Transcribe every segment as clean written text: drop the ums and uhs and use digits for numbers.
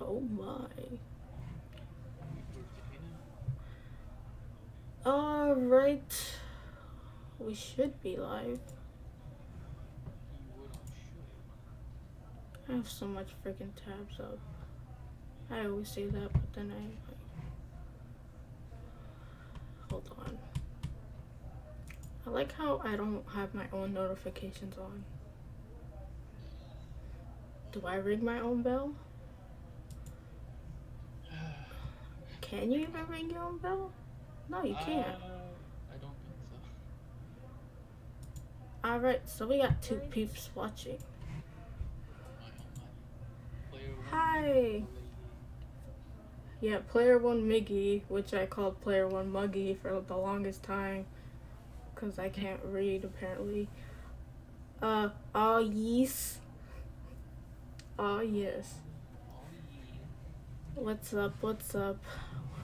Oh my. Alright. We should be live. I have so much freaking tabs up. I always say that, but then hold on. I like how I don't have my own notifications on. Do I ring my own bell? Can you even ring your own bell? No, you can't. I don't think so. Alright, so we got two peeps watching. Hi! Yeah, Player 1 Miggy, which I called Player 1 Muggy for the longest time. Because I can't read, apparently. Oh yes. Oh yes. What's up, what's up?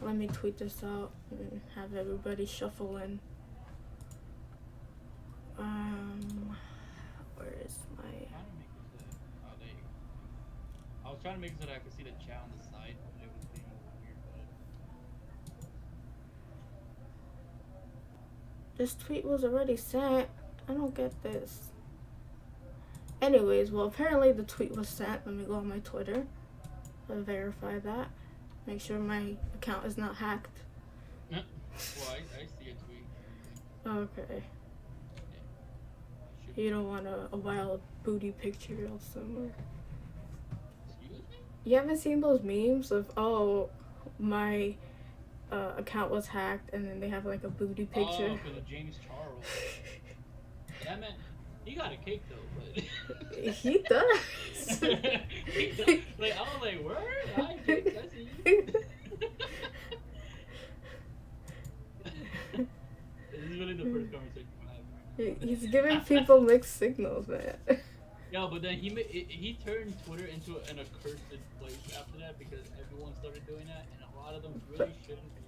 Let me tweet this out and have everybody shuffle in. Where is my... I was trying to make it so that I could see the chat on the side, but it was being weird. This tweet was already sent. I don't get this. Anyways, well, apparently the tweet was sent. Let me go on my Twitter and verify that. Make sure my account is not hacked. Well, I see a tweet. Okay. You don't want a wild booty picture or somewhere. Excuse me? You haven't seen those memes of, oh, my account was hacked, and then they have like a booty picture? Oh, for the James Charles. That man, he got a cake though, but he does. He does. Like, I was like, word? Hi, Jake, I see you. This is really the first conversation we're having right now. He's giving people mixed signals, man. Yeah, but then he turned Twitter into an accursed place after that because everyone started doing that, and a lot of them really shouldn't be.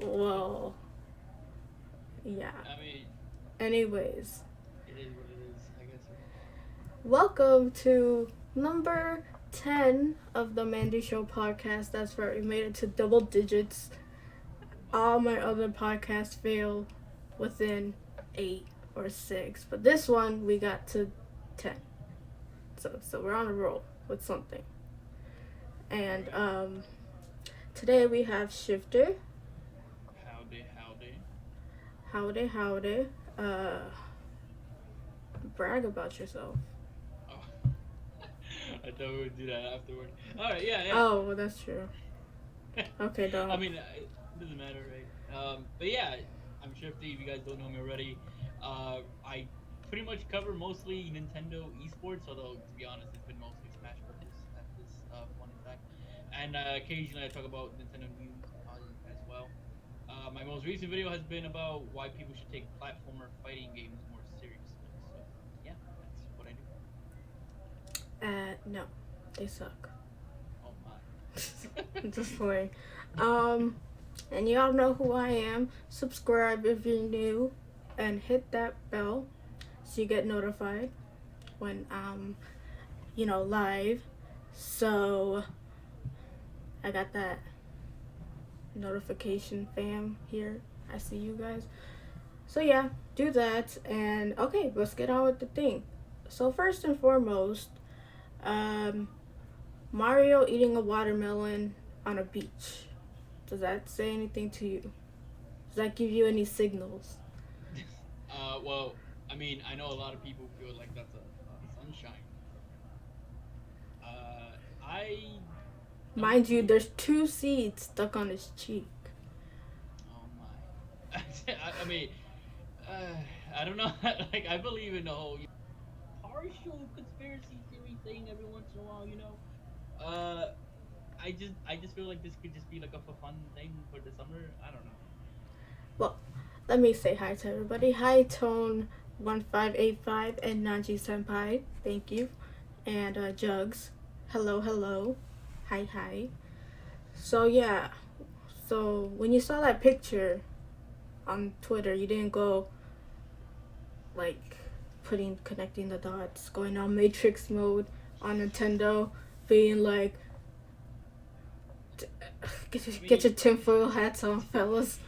Well, yeah. I mean, anyways, it is what it is, I guess. Welcome to number 10 of the Mandy Show podcast. That's right, we made it to double digits. All my other podcasts fail within 8 or 6, but this one we got to 10. So we're on a roll with something. And today we have Shifty. Howdy. Brag about yourself. Oh. I thought we would do that afterward. Alright, yeah. Oh, well, that's true. Okay, don't. I mean, it doesn't matter, right? But yeah, I'm Shifty. If you guys don't know me already, I pretty much cover mostly Nintendo esports, although to be honest, it's been mostly Smash Bros. At this point in time. And occasionally I talk about Nintendo news as well. My most recent video has been about why people should take platformer fighting games more seriously. So yeah, that's what I do. No, they suck. Oh my. Just playing. And y'all know who I am. Subscribe if you're new, and hit that bell so you get notified when I'm, live. So I got that notification fam here. I see you guys. So yeah, do that. And okay, let's get on with the thing. So first and foremost, Mario eating a watermelon on a beach. Does that say anything to you? Does that give you any signals? Well, I mean, I know a lot of people feel like that's a sunshine. I. Mind you, there's 2 seeds stuck on his cheek. Oh my. I mean, I don't know. Like, I believe in the whole partial conspiracy theory thing every once in a while, you know? I just feel like this could just be like a fun thing for the summer. I don't know. Well, let me say hi to everybody. Hi, Tone1585 and Nanji Senpai. Thank you. And Jugs. Hello. Hi. So yeah. So when you saw that picture on Twitter, you didn't go like connecting the dots, going on Matrix mode on Nintendo, being like, I get mean, your tinfoil hats on, fellas.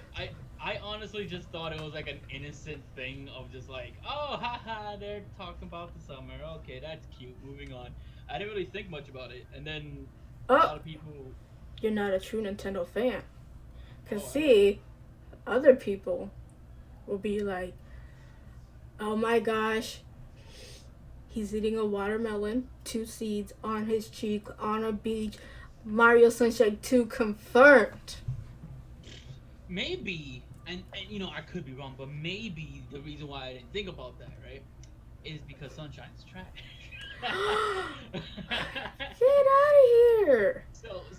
I honestly just thought it was like an innocent thing of just like, oh, haha, they're talking about the summer. Okay, that's cute. Moving on. I didn't really think much about it, and then a Oh, lot of people. you're not a true Nintendo fan. Cause Oh, I am. see, other people will be like, oh my gosh, he's eating a watermelon, 2 seeds on his cheek on a beach. Mario Sunshine 2 confirmed. Maybe, and I could be wrong, but maybe the reason why I didn't think about that, right, is because Sunshine's trash. Get out of here.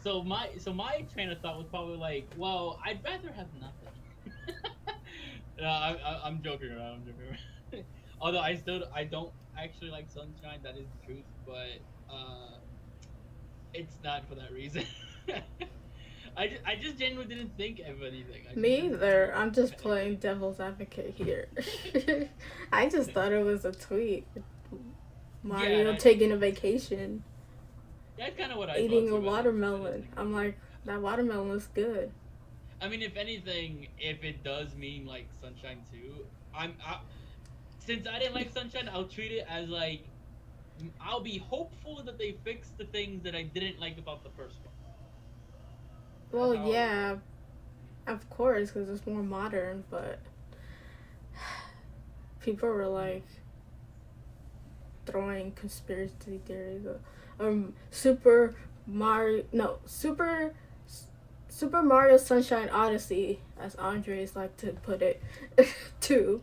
So my train of thought was probably like, well, I'd rather have nothing. No, I'm joking around. I'm joking around. Although I don't actually like Sunshine. That is the truth, but it's not for that reason. I just genuinely didn't think of anything. I just Me didn't think either. of I'm just anything. playing devil's advocate here. I just thought it was a tweet. Yeah, Mario taking a vacation, that's kind of what I thought eating a too. I didn't watermelon. think I'm much of it. like, that watermelon looks good. I mean, if anything, if it does mean like Sunshine too, since I didn't like Sunshine, I'll treat it as like I'll be hopeful that they fix the things that I didn't like about the first one. That's Well, how I'll look at yeah, it. of course, because it's more modern, but people were like throwing conspiracy theories. Super Mario, no, Super Mario Sunshine Odyssey, as Andres like to put it, too.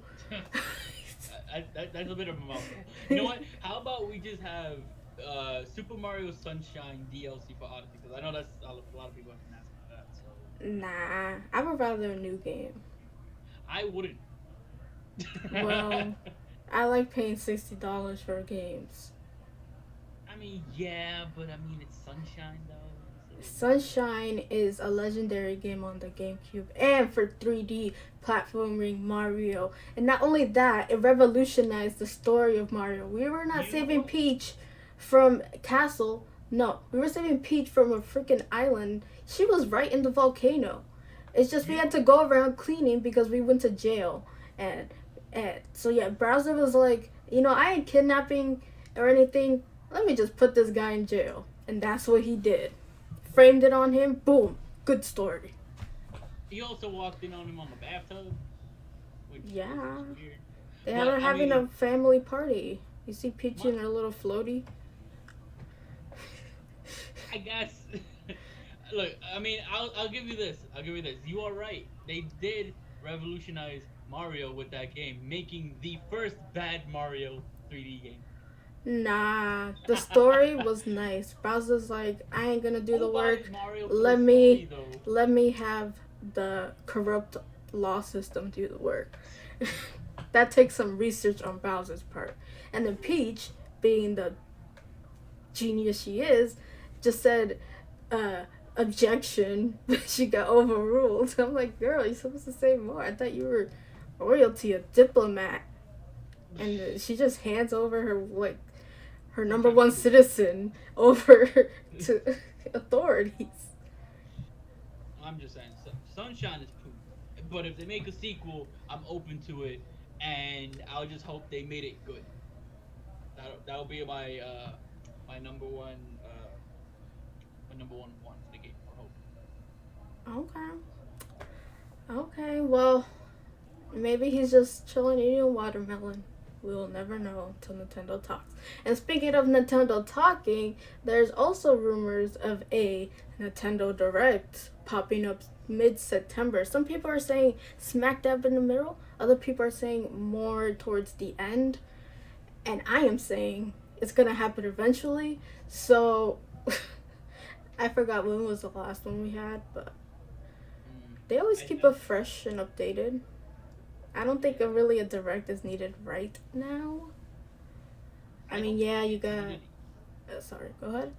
That's a bit of a mouthful. You know what? How about we just have Super Mario Sunshine DLC for Odyssey? Because I know that's a lot of people have been asking for that. So Nah, I would rather a new game. I wouldn't. Well, I like paying $60 for games. I mean, yeah, but I mean it's Sunshine though, so Sunshine is a legendary game on the GameCube and for 3D platforming Mario. And not only that, it revolutionized the story of Mario. We were not you know saving what? Peach from Castle. No, we were saving Peach from a freaking island. She was right in the volcano. It's just we You had know to what? go around cleaning because we went to jail. And so yeah, Bowser was like, I ain't kidnapping or anything. Let me just put this guy in jail. And that's what he did. Framed it on him. Boom. Good story. He also walked in on him on the bathtub, which was Yeah. just weird. They But were I having a mean, family party. You see Peachy my in her little floaty? I guess. Look, I mean, I'll give you this. I'll give you this. You are right. They did revolutionize Mario with that game, making the first bad Mario 3D game. Nah. The story was nice. Bowser's like, I ain't gonna do the Who buys work. Mario for the Let story me though? let me have the corrupt law system do the work. That takes some research on Bowser's part. And then Peach, being the genius she is, just said, uh, objection, but she got overruled. I'm like, girl, you're supposed to say more. I thought you were royalty, a diplomat. And she just hands over her number Sunshine is one poop. citizen over to authorities. I'm just saying, Sunshine is poop. But if they make a sequel, I'm open to it, and I'll just hope they made it good. That'll be my number one my number one want for the game or hope. Okay. Okay, well, maybe he's just chilling eating watermelon. We will never know until Nintendo talks. And speaking of Nintendo talking, there's also rumors of a Nintendo Direct popping up mid September. Some people are saying smack dab in the middle, other people are saying more towards the end. And I am saying it's gonna happen eventually. So I forgot when was the last one we had, but Mm. they always I, keep I it fresh and updated. I don't think yeah. really a direct is needed right now. I I mean, don't yeah, think you it's got. needed. Sorry, go ahead.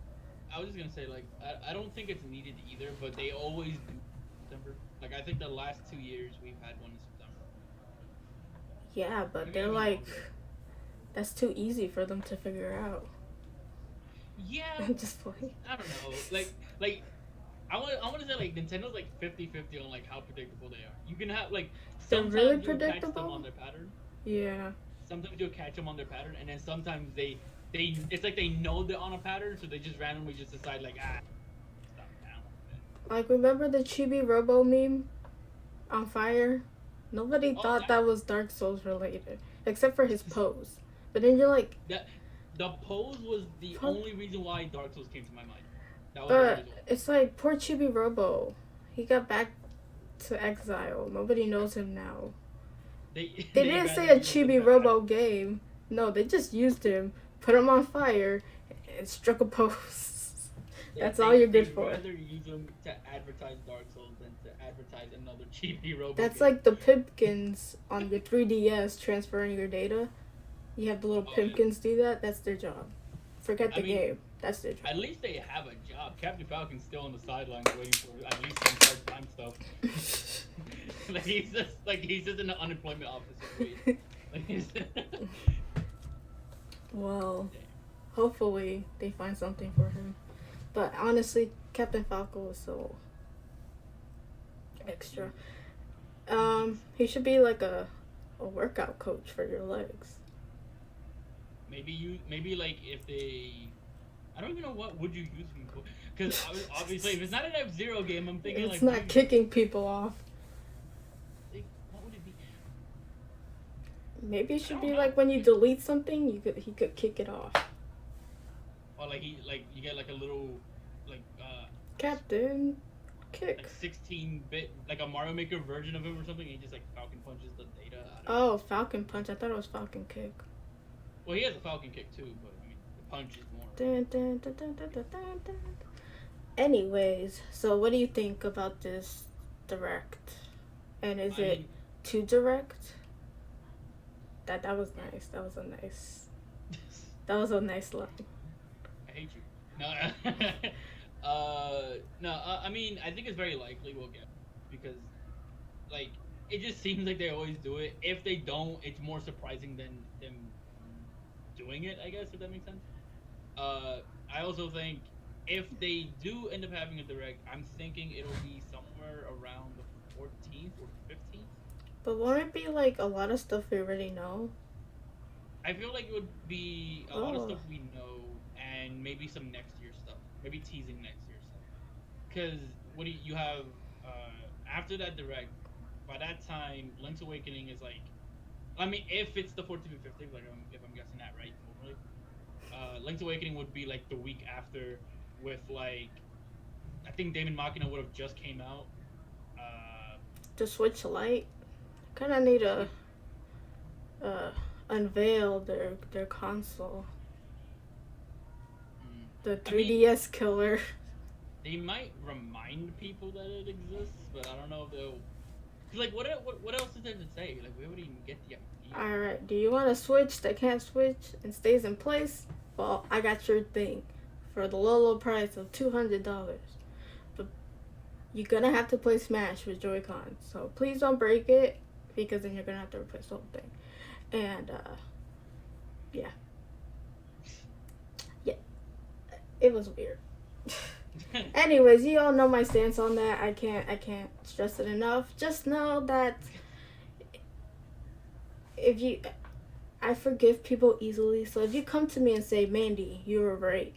I was just gonna say like I don't think it's needed either, but they always do September. Like I think the last 2 years we've had one in September. Yeah, I but may they're be like, wrong though. that's too easy for them to figure out. Yeah, I'm just playing. I don't know. Like I want to say like Nintendo's like 50-50 on like how predictable they are. You can have like They're really sometimes you'll catch them on predictable. their pattern. Yeah. Sometimes you'll catch them on their pattern, and then sometimes they it's like they know they're on a pattern, so they just randomly just decide like stop down. Like, remember the Chibi Robo meme on fire? Nobody Oh, thought that that was Dark Souls related, except for his pose. But then you're like, that the pose was the fuck. only reason why Dark Souls came to my mind. That was the only But reason why. it's like, poor Chibi Robo. He got back to exile. Nobody knows him now. They They they didn't say a randomly just Chibi decided. Robo game. No, they just used him, put him on fire, and struck a pose. That's all you're good They'd for. rather use them to advertise Dark Souls than to advertise another cheapy robo That's game. like the Pipkins on your 3DS transferring your data. You have the little Oh yeah. Pipkins do that. That's their job. Forget I the mean, game. That's their at job. least they have a job. Captain Falcon's still on the sidelines waiting for at least some part-time stuff. He's just an unemployment officer waiting. Like he's Well, hopefully they find something for him. But honestly, Captain Falco is so extra. He should be like a workout coach for your legs. maybe like if they. I don't even know what would you use him for. Because obviously, if it's not an F-Zero game, I'm thinking It's like, what do not you use him kicking for? people off. Like, what would it be? Maybe it I should don't be know. like when you delete something, he could kick it off. Or like you get like a little like Captain, kick. like 16-bit like a Mario Maker version of him or something. And he just like Falcon punches the data out of it. Oh, Falcon Punch. I thought it was Falcon Kick. Well, he has a Falcon kick too, but I mean the punch is more. Dun, dun, dun, dun, dun, dun, dun, dun. Anyways, so what do you think about this direct? And is I it mean, too direct? That was nice. That was a nice line. I hate you. No, no. I mean, I think it's very likely we'll get because like it just seems like they always do it. If they don't, it's more surprising than them doing it. I guess if that makes sense. Uh, I also think if they do end up having a direct, I'm thinking it'll be somewhere around the 14th or 15th. But won't it be like a lot of stuff we already know? I feel like it would be a lot of Oh, stuff we know and maybe some next year stuff, maybe teasing next year stuff. Because what do you have after that direct? By that time, Link's Awakening is like, I mean, if it's the 14th and 15th, like if I'm guessing that right, normally, Link's Awakening would be like the week after, with like, I think Damon Machina would have just came out. Uh, the Switch Lite. Kind of need to Switch. uh, unveil their console. The I mean, 3DS killer. they might remind people that it exists, but I don't know if they'll. Cause like, what else is there to say? Like, where would even get the idea? Alright, do you want a Switch that can't switch and stays in place? Well, I got your thing for the low price of $200. But you're gonna have to play Smash with Joy-Con. So please don't break it because then you're gonna have to replace the whole thing. And yeah. Yeah. It was weird. Anyways, you all know my stance on that. I can't stress it enough. Just know that if you I forgive people easily. So if you come to me and say, "Mandy, you were right,"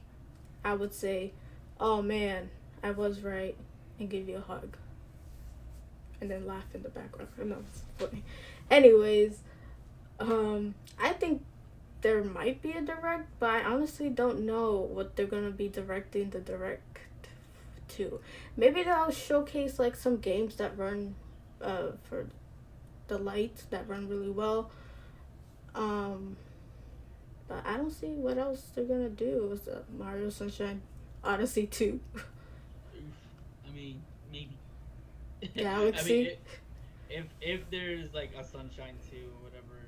I would say, "Oh man, I was right," and give you a hug, and then laugh in the background. I know it's funny. Anyways, I think there might be a direct, but I honestly don't know what they're gonna be directing the direct to. Maybe they'll showcase like some games that run, for the lights that run really well. Um, but I don't see what else they're gonna do. It was Mario Sunshine Odyssey 2. I mean, maybe. I mean, Galaxy. if there's like a Sunshine 2 or whatever,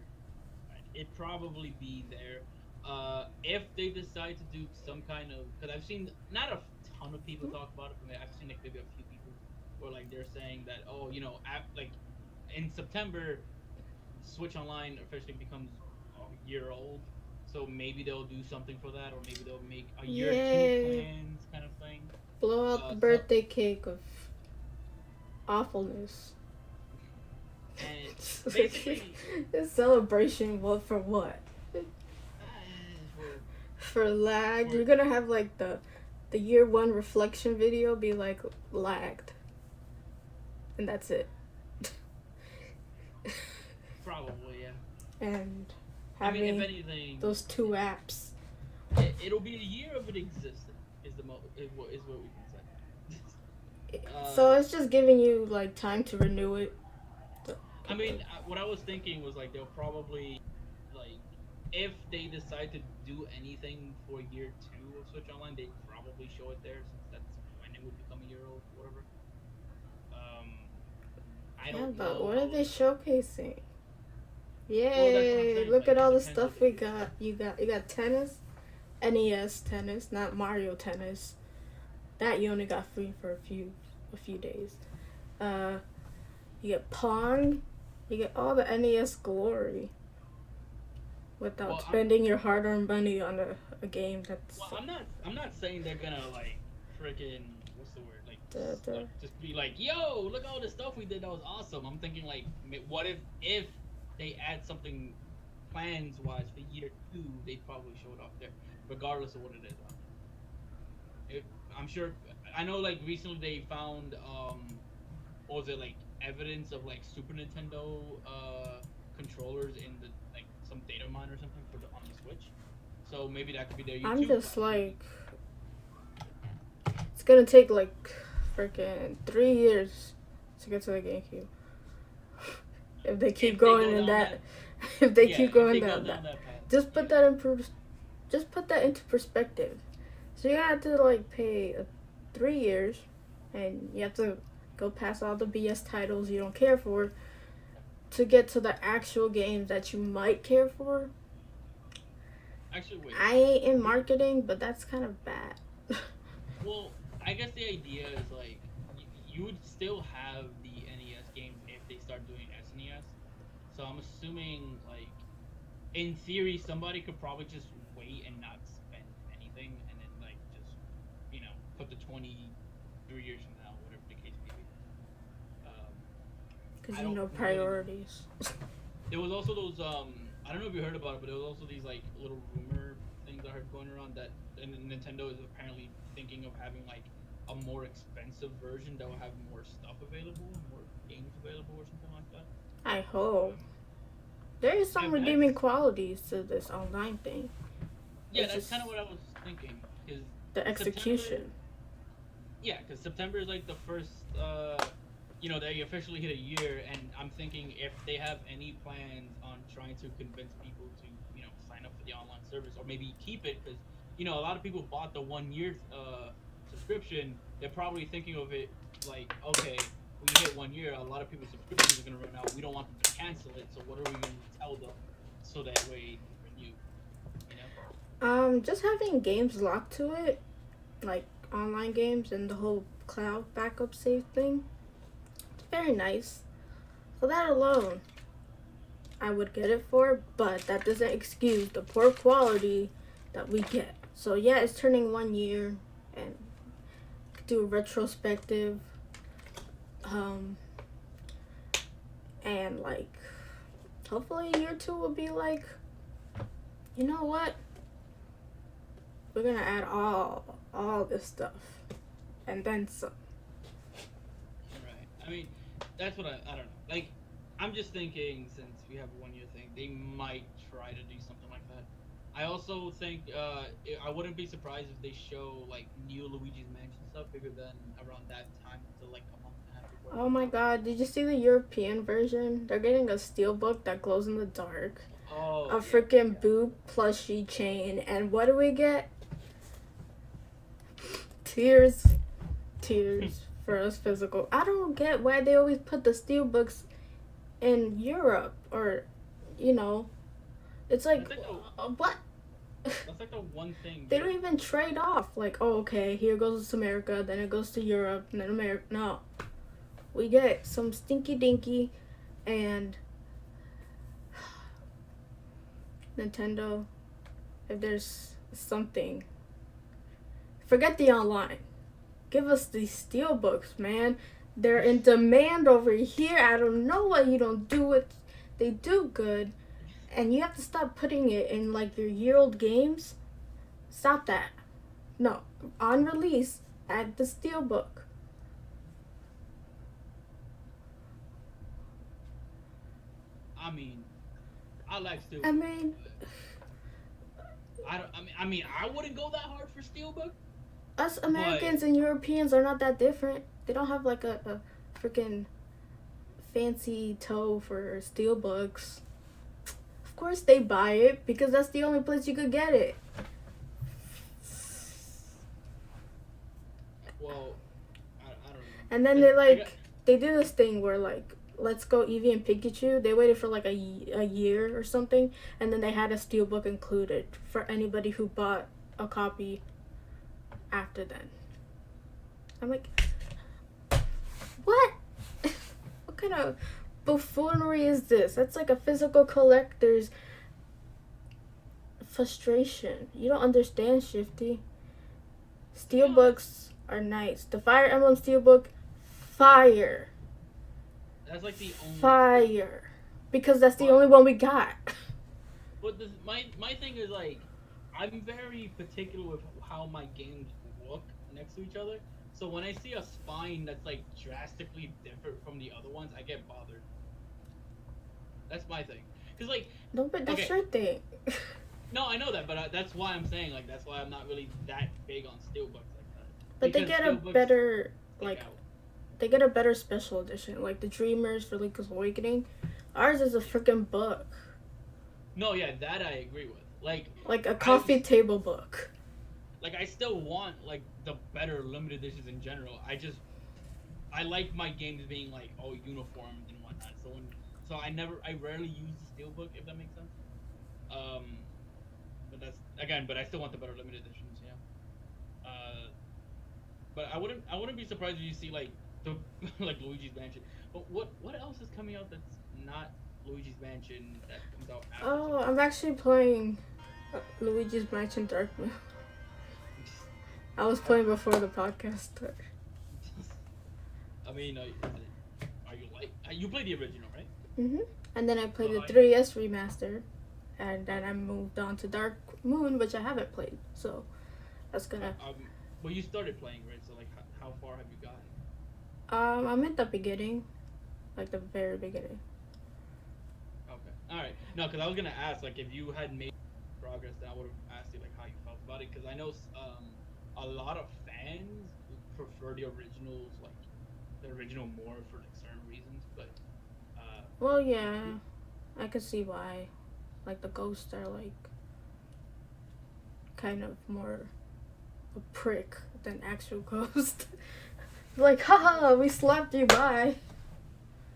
it'd probably be there. If they decide to do some kind of, because I've seen not a ton of people talk about it, but I've seen like maybe a few people where like they're saying that like in September, Switch Online officially becomes a year old. So maybe they'll do something for that, or maybe they'll make a year two Yay! plans kind of thing. Blow out the So birthday cake of awfulness. and Like, basically, this celebration, what for what? for For lag. for You're gonna have like the year one reflection video be like lagged. And that's it. probably yeah. And I mean, if having anything, those two apps. it'll be a year of it existing. Is what we can say. So it's just giving you like time to renew it. I mean, what I was thinking was like they'll probably like if they decide to do anything for year two of Switch Online, they'd probably show it there since that's when it would become a year old, or whatever. I Yeah, don't but know what are how. they showcasing? Well, that's what I'm Yay! saying. Look Like at it all the depends what stuff they we do. got. You got tennis, NES tennis, not Mario tennis. That you only got free for a few days. Uh, you get Pong. You get all the NES glory without Well, I'm spending your hard-earned money on a game that's well. I'm not saying they're gonna like freaking what's the word the like just be like, yo, look at all the stuff we did that was awesome. I'm thinking like, what if they add something plans wise for year two, they'd probably show it off there, regardless of what it is. It, I'm sure. I know like recently they found what was it like evidence of like Super Nintendo controllers in the like some data mine or something for the on the Switch. So maybe that could be their I'm YouTube just plan. Maybe. like it's gonna take like freaking 3 years to get to the GameCube. If they keep If they going go in down that, that, if they yeah, keep if going they go down that, down that path, just put yeah. that in just put that into perspective. So you have to like pay 3 years, and you have to go past all the BS titles you don't care for to get to the actual games that you might care for. Actually, wait. I ain't in Here, marketing, but that's kind of bad. well, I guess the idea is like you would still have the NES games if they start doing SNES. So I'm assuming like in theory somebody could probably just wait and not spend anything and then like just put the 23 years from now, whatever the case may be. Um, Because I you don't know really know. priorities. There was also those I don't know if you heard about it, but there was also these like little rumor things I heard going around that and Nintendo is apparently thinking of having like a more expensive version that will have more stuff available, more games available, or something like that. I hope. Um, There is some if redeeming that's qualities to this online thing. yeah, It's that's just kind of what I was thinking because the September, execution. yeah, because September is like the first, they officially hit a year, and I'm thinking if they have any plans on trying to convince people to, sign up for the online service or maybe keep it, because a lot of people bought the 1 year subscription. They're probably thinking of it like, okay, we hit 1 year, a lot of people's subscriptions are gonna run out. We don't want them to cancel it, so what are we gonna tell them so that way they renew? You know? Just having games locked to it, like online games and the whole cloud backup save thing, it's very nice. For that alone, I would get it for, but that doesn't excuse the poor quality that we get. So yeah, it's turning 1 year, and do a retrospective, um, and like hopefully year two will be like, you know what? We're gonna add all this stuff, and then some. Right. I mean, that's what I don't know. Like, I'm just thinking since we have a 1 year thing, they might try to do something like that. I also think I wouldn't be surprised if they show like new Luigi's Mansion stuff bigger than around that time until like a month and a half before it Oh comes my out. god, did you see the European version? They're getting a steelbook that glows in the dark, a Oh yeah, freaking yeah. boob plushie chain, and what do we get? Tears, tears for us physical. I don't get why they always put the steelbooks in Europe, or, you know, it's like, That's like the what? that's like the one thing They don't Europe. even trade off. Like, oh, okay, here goes to America, then it goes to Europe, and then America. No. We get some stinky dinky, and Nintendo, if there's something. Forget the online. Give us these steelbooks, man. They're in demand over here. I don't know why you don't do it. They do good, and you have to stop putting it in like your year-old games. Stop that. No, on release, add the steelbook. I mean, I like Steelbook. I mean, I don't. I wouldn't go that hard for Steelbook. us Americans and Europeans are not that different. They don't have like a freaking fancy toe for steelbooks. Of course they buy it because that's the only place you could get it. Well, I don't know. And then they do this thing where like Let's Go Eevee and Pikachu. They waited for like a year or something, and then they had a steelbook included for anybody who bought a copy after then. I'm like, what? What kind of buffoonery is this? That's like a physical collector's frustration. You don't understand, Shifty. Steelbooks are nice. The Fire Emblem Steelbook, fire. That's like the only fire. Because that's the only one we got. But my thing is like, I'm very particular with how my games look next to each other. So when I see a spine that's like drastically different from the other ones, I get bothered. That's my thing. Cause like, no, but that's your thing. No, I know that, but that's why I'm saying like that's why I'm not really that big on steelbooks like that. But they get a better they get a better special edition, like the Dreamers for Link's Awakening. Ours is a freaking book. No, yeah, that I agree with. Like a coffee table book. Like I still want like the better limited editions in general. I like my games being like all uniformed and whatnot. So I rarely use the steelbook, if that makes sense. But that's again, but I still want the better limited editions, yeah. But I wouldn't be surprised if you see like the like Luigi's Mansion. But what else is coming out that's not Luigi's Mansion that comes out after? Oh, I'm actually playing Luigi's Mansion Dark Moon. I was playing before the podcast started. I mean, are you like you played the original, right? Mhm. And then I played the 3DS remaster, and then I moved on to Dark Moon, which I haven't played. So that's gonna. Well, you started playing, right? So like, how far have you gotten? I'm at the beginning, like the very beginning. Okay. All right. No, because I was gonna ask like if you had made progress, then I would have asked you like how you felt about it. Because I know a lot of fans prefer the originals, like the original more for like certain reasons, but. Well, yeah, I could see why. Like the ghosts are like kind of more a prick than actual ghost. Like, haha, we slapped you, bye.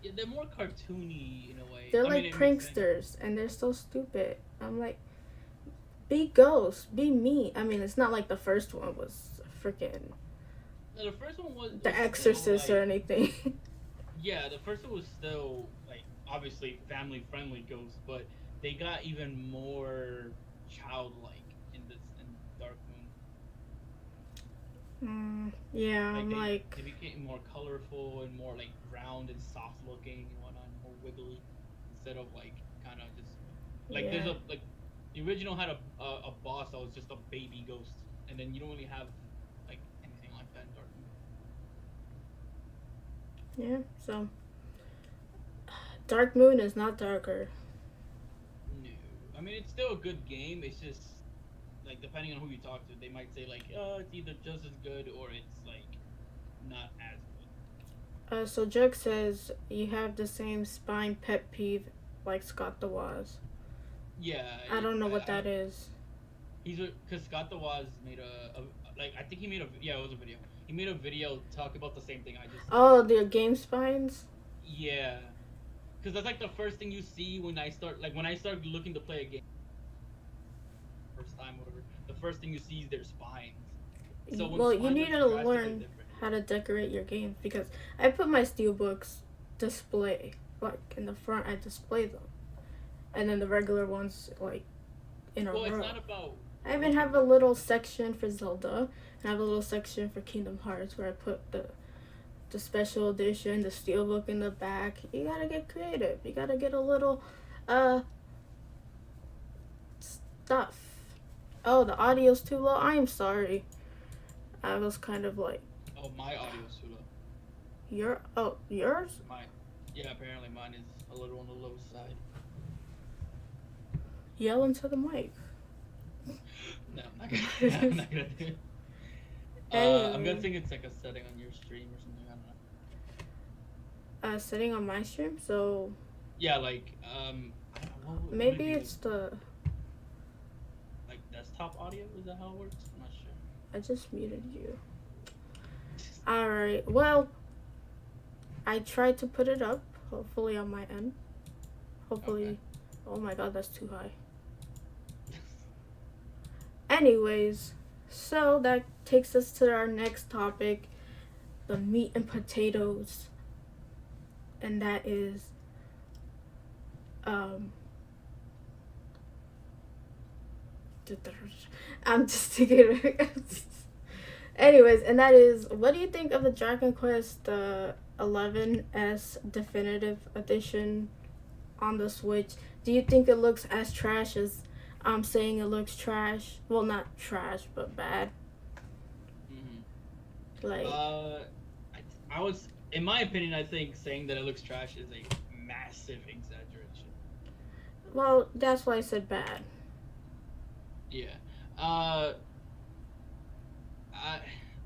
Yeah, they're more cartoony in a way. They're like pranksters, and they're so stupid. I'm like, be ghosts, be me. I mean, it's not like the first one was freaking. No, the first one was The Exorcist or anything. Yeah, the first one was still like obviously family friendly ghosts, but they got even more childlike in Dark Moon. Yeah, they became more colorful and more like round and soft looking and whatnot, more wiggly instead of like kind of just like there's a like the original had a boss that was just a baby ghost, and then you don't really have like anything like that in Dark Moon. Yeah, so Dark Moon is not darker. No, I mean it's still a good game. It's just like depending on who you talk to, they might say like, oh, it's either just as good or it's like not as good. So Jug says you have the same spine pet peeve like Scott the Woz. Yeah. I don't know what that is. Because Scott the Woz made I think he made it was a video. He made a video talk about the same thing I just said. Oh, the game spines? Yeah. Because that's like the first thing you see when I start looking to play a game. First time, whatever. The first thing you see is their spines. So well, you need to learn how to decorate your games because I put my steelbooks display, like in the front I display them. And then the regular ones like in a row. Well, I even have a little section for Zelda, and I have a little section for Kingdom Hearts where I put the special edition, the steelbook in the back. You gotta get creative. You gotta get a little uh stuff. Oh, the audio's too low. I'm sorry. I was kind of like Oh, my audio's too low. yours? Mine. Yeah, apparently mine is a little on the low side. Yell into the mic. No, I'm not gonna. I'm not gonna do it. I'm Anyway, guessing it's like a setting on your stream or something. I don't know. sitting on my stream, so Yeah, like what would it maybe be? it's the. Like desktop audio? Is that how it works? I'm not sure. I just muted you. Alright, well, I tried to put it up, hopefully on my end. Hopefully. Okay. Oh my god, that's too high. Anyways, so that takes us to our next topic, the meat and potatoes. And that is I'm just thinking. Anyways, and that is, what do you think of the Dragon Quest 11S Definitive Edition on the Switch? Do you think it looks as trash as I'm saying it looks trash? Well, not trash, but bad. Like, I was, in my opinion, I think saying that it looks trash is a massive exaggeration. well, that's why I said bad. Yeah. I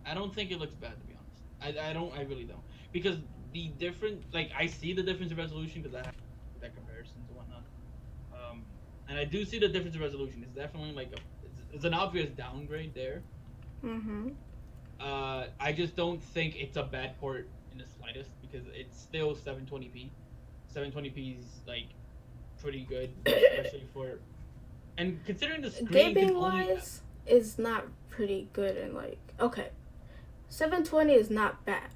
I don't think it looks bad, to be honest. I really don't, because the different, like, I see the difference in resolution because I have that comparisons and whatnot. And I do see the difference in resolution. It's definitely like it's an obvious downgrade there. Mm-hmm. I just don't think it's a bad port in the slightest because it's still 720p. 720p is like pretty good, especially for, and considering the screen Gaming wise is not pretty good, and like, okay, 720 is not bad,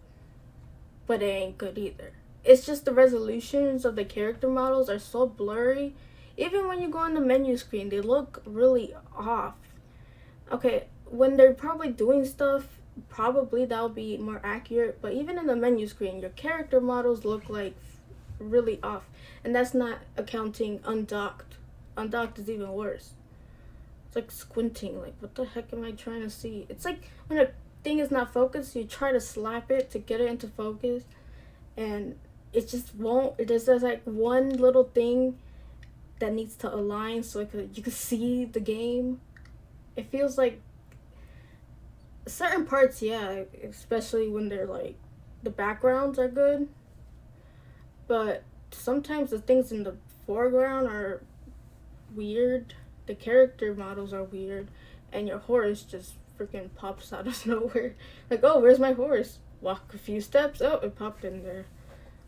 but it ain't good either. It's just the resolutions of the character models are so blurry. Even when you go on the menu screen, they look really off. Okay, when they're probably doing stuff, probably that'll be more accurate, but even in the menu screen, your character models look like really off. And that's not accounting undocked. Undocked is even worse. It's like squinting, like, what the heck am I trying to see? It's like when a thing is not focused, you try to slap it to get it into focus, and it just won't. There's just like one little thing that needs to align so you can see the game. It feels like certain parts, yeah, especially when they're like, the backgrounds are good, but sometimes the things in the foreground are weird. The character models are weird, and your horse just freaking pops out of nowhere. Like, oh, where's my horse? Walk a few steps. Oh, it popped in there.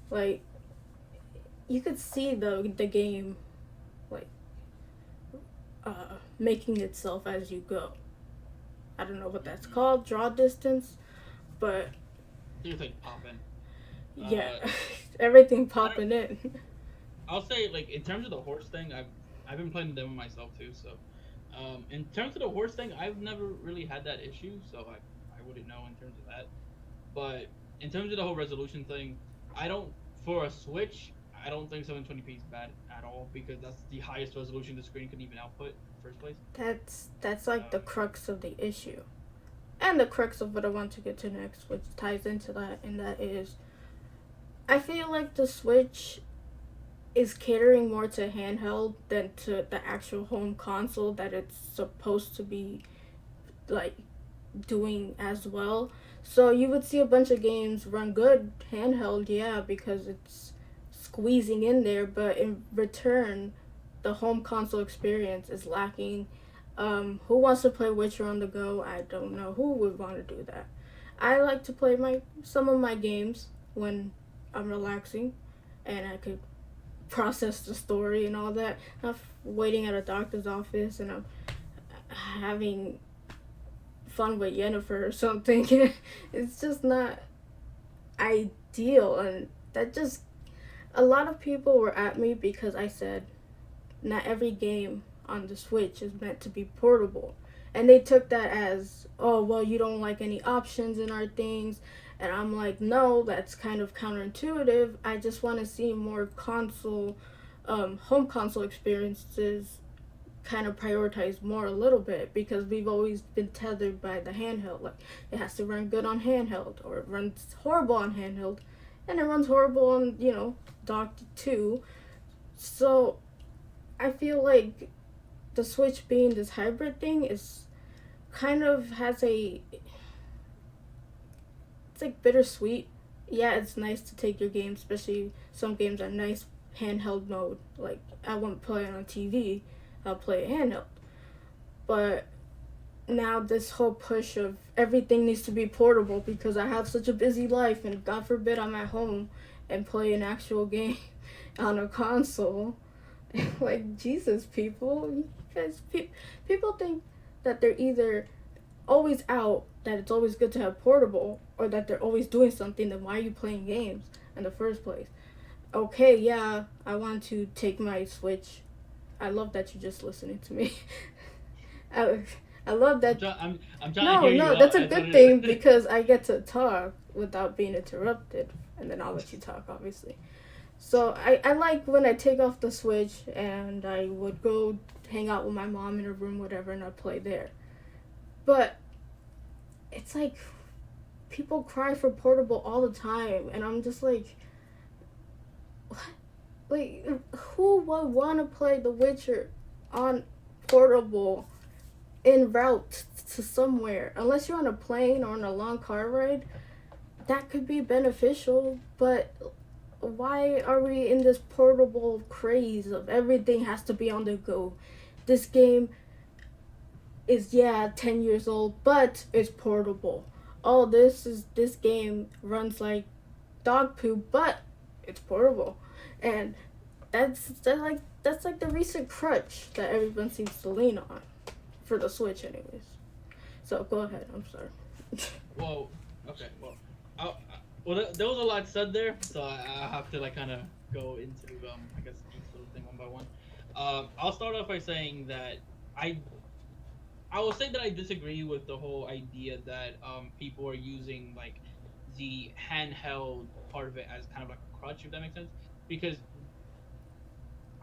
Like, you could see the game, like, making itself as you go. I don't know what that's called, draw distance, but There's like popping. yeah, everything popping in. I'll say, like, in terms of the horse thing, I've been playing the demo myself too. So, in terms of the horse thing, I've never really had that issue, so I wouldn't know in terms of that. But in terms of the whole resolution thing, I don't, for a Switch, I don't think 720p is bad at all because that's the highest resolution the screen can even output in the first place. That's like the crux of the issue, and the crux of what I want to get to next, which ties into that, and that is, I feel like the Switch is catering more to handheld than to the actual home console that it's supposed to be, like, doing as well. So you would see a bunch of games run good handheld, yeah, because it's squeezing in there, but in return, the home console experience is lacking. Who wants to play Witcher on the go? I don't know who would want to do that. I like to play some of my games when I'm relaxing, and I could process the story and all that. Not waiting at a doctor's office and I'm having fun with Yennefer or something. It's just not ideal, and that just, a lot of people were at me because I said not every game on the Switch is meant to be portable. And they took that as, oh, well, you don't like any options in our things. And I'm like, no, that's kind of counterintuitive. I just want to see more home console experiences kind of prioritize more a little bit, because we've always been tethered by the handheld. Like, it has to run good on handheld, or it runs horrible on handheld, and it runs horrible on, docked too. So I feel like the Switch being this hybrid thing is kind of has it's like bittersweet. Yeah, it's nice to take your games, especially some games are nice handheld mode. Like, I won't play it on TV, I'll play it handheld. But now this whole push of everything needs to be portable because I have such a busy life, and God forbid I'm at home and play an actual game on a console. Like, Jesus, people, you guys, people think that they're either always out, that it's always good to have portable, or that they're always doing something. Then why are you playing games in the first place? Okay, yeah, I want to take my Switch. I love that you're just listening to me. I, I love that. I'm trying to hear you out. That's a good thing because I get to talk without being interrupted, and then I'll let you talk, obviously. So I like when I take off the Switch and I would go hang out with my mom in her room, whatever, and I'd play there. But it's like people cry for portable all the time, and I'm just like, what? Like, who would want to play The Witcher on portable en route to somewhere? Unless you're on a plane or on a long car ride, that could be beneficial, but why are we in this portable craze of everything has to be on the go? This game is, 10 years old, but it's portable. Oh, this game runs like dog poop, but it's portable. And that's like the recent crutch that everyone seems to lean on for the Switch anyways. So go ahead, I'm sorry. Well, okay, there was a lot said there, so I have to kind of go into I guess each little thing one by one. I'll start off by saying that I will say that I disagree with the whole idea that people are using like the handheld part of it as kind of like a crutch, if that makes sense. Because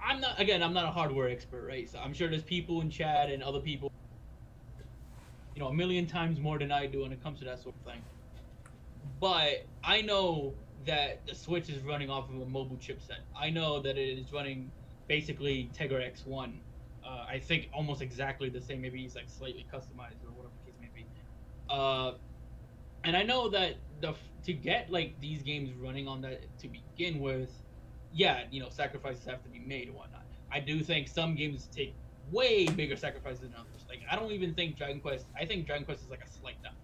I'm not a hardware expert, right? So I'm sure there's people in chat and other people, a million times more than I do when it comes to that sort of thing. But I know that the Switch is running off of a mobile chipset. I know that it is running basically Tegra X1. I think almost exactly the same. Maybe he's like slightly customized or whatever the case may be. And I know that to get like these games running on that to begin with, sacrifices have to be made and whatnot. I do think some games take way bigger sacrifices than others. Like, I don't even think Dragon Quest. I think Dragon Quest is like a slight down.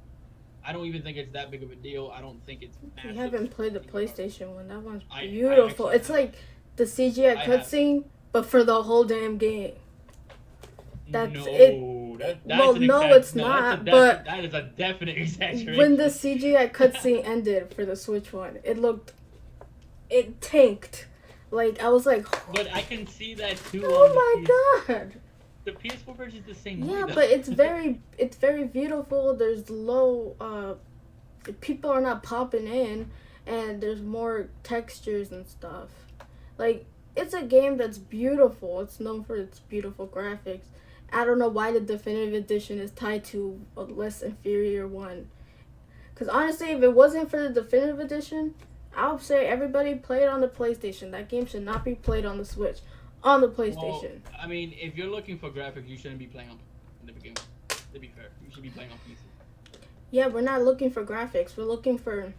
I don't even think it's that big of a deal. I don't think it's massive. You haven't played the PlayStation one. That one's beautiful. It's like the CGI cutscene, but for the whole damn game. That's no, it. It's not. But that is a definite exaggeration. When the CGI cutscene ended for the Switch one, it tanked. Like, I was like, but I can see that too. Oh my god. The PS4 version is the same way. Yeah, but it's very beautiful. There's low people are not popping in, and there's more textures and stuff. Like, it's a game that's beautiful. It's known for its beautiful graphics. I don't know why the definitive edition is tied to a less inferior one. Because honestly, if it wasn't for the definitive edition, I would say everybody play it on the PlayStation. That game should not be played on the Switch. On the PlayStation. Well, I mean, if you're looking for graphics, you shouldn't be playing on the beginning. To be fair, you should be playing on PC. Yeah, we're not looking for graphics. We're looking for.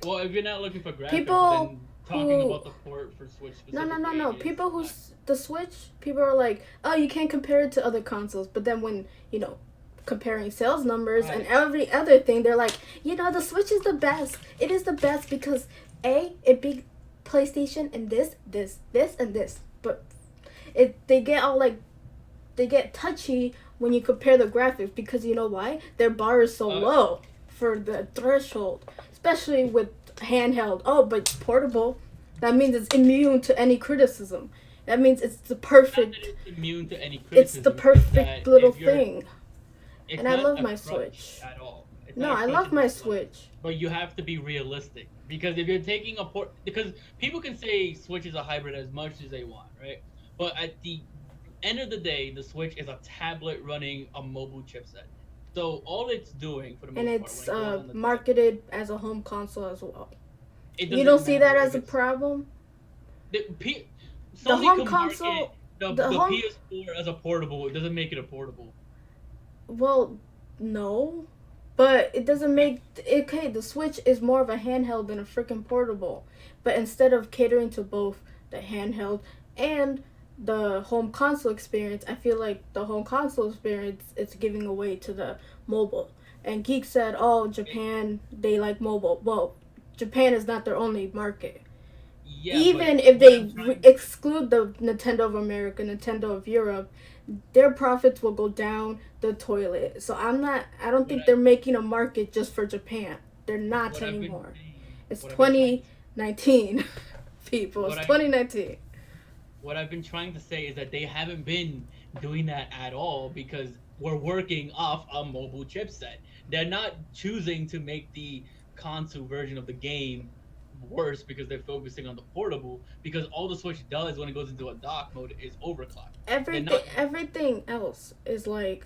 Well, if you're not looking for graphics, people then talking about the port for Switch specifically. No. People who the Switch, people are like, oh, you can't compare it to other consoles. But then when comparing sales numbers and every other thing, they're like, the Switch is the best. It is the best because it beat PlayStation and this, and this. But they get touchy when you compare the graphics, because you know why? Their bar is so low for the threshold, especially with handheld. Oh, but portable, that means it's immune to any criticism. That means it's the perfect. Not that it's immune to any criticism. It's the perfect little thing. It's And I not love a my crutch Switch. at all. It's not No, a I crutch love in the my slightest. Switch. But you have to be realistic because if you're taking because people can say Switch is a hybrid as much as they want, right? But at the end of the day, the Switch is a tablet running a mobile chipset. So all it's doing for the And most part when it's it goes on the tablet, marketed as a home console as well. it You don't doesn't see matter that if as a it's problem? the The Sony home can market console, the the home, PS4 as a portable. It doesn't make it a portable. well, no. But it doesn't make, okay, the Switch is more of a handheld than a freaking portable. But instead of catering to both the handheld and the home console experience, I feel like the home console experience is giving away to the mobile. And Geek said, oh, It, Japan, they like mobile. Well, Japan is not their only market. yeah, but Even if what they I'm trying exclude the Nintendo of America, Nintendo of Europe, their profits will go down the toilet. So I don't what think I they're making a market just for Japan. They're not what I've been anymore. saying, It's what I've been trying to 2019, people. It's what I 2019. what I've been trying to say is that they haven't been doing that at all because we're working off a mobile chipset. They're not choosing to make the console version of the game worse because they're focusing on the portable because all the Switch does when it goes into a dock mode is overclock. They're not Everything else is like,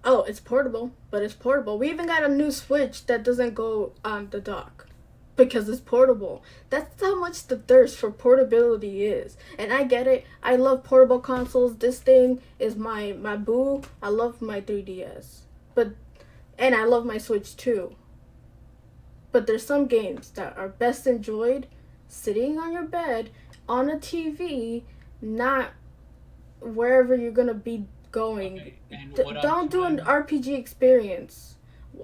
oh, it's portable, but it's portable. We even got a new Switch that doesn't go on the dock because it's portable. That's how much the thirst for portability is. And I get it. I love portable consoles. This thing is my boo. I love my 3DS. But and I love my Switch too. But there's some games that are best enjoyed sitting on your bed on a TV, not wherever you're going to be going. okay. And what I'm Don't do an trying RPG experience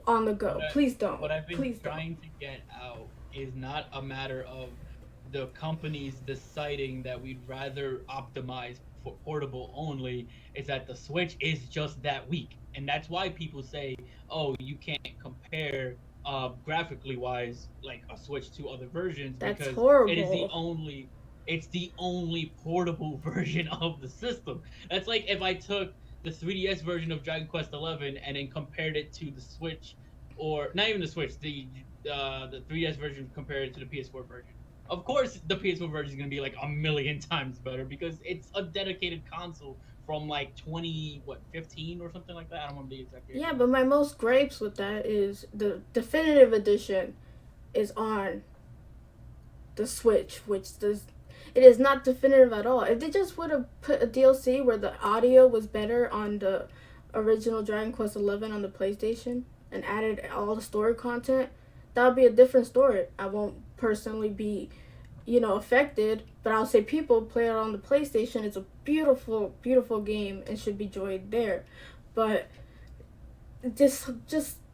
on the what go. I Please don't. what I've been Please don't. trying to get out is not a matter of the companies deciding that we'd rather optimize for portable only. Is that the Switch is just that weak, and that's why people say, "Oh, you can't compare graphically wise like a Switch to other versions That's because horrible. it's the only portable version of the system." That's like if I took the 3DS version of Dragon Quest 11 and then compared it to the Switch, or not even the Switch, the 3DS version compared it to the PS4 version. Of course, the PS4 version is gonna be like a million times better because it's a dedicated console from like 15 or something like that. I don't remember the exact year Yeah, now. but my most gripes with that is the definitive edition is on the Switch, which does it is not definitive at all. If they just would have put a DLC where the audio was better on the original Dragon Quest 11 on the PlayStation and added all the story content, that would be a different story. I won't personally be, affected, but I'll say people play it on the PlayStation. It's a beautiful, beautiful game and should be enjoyed there. But just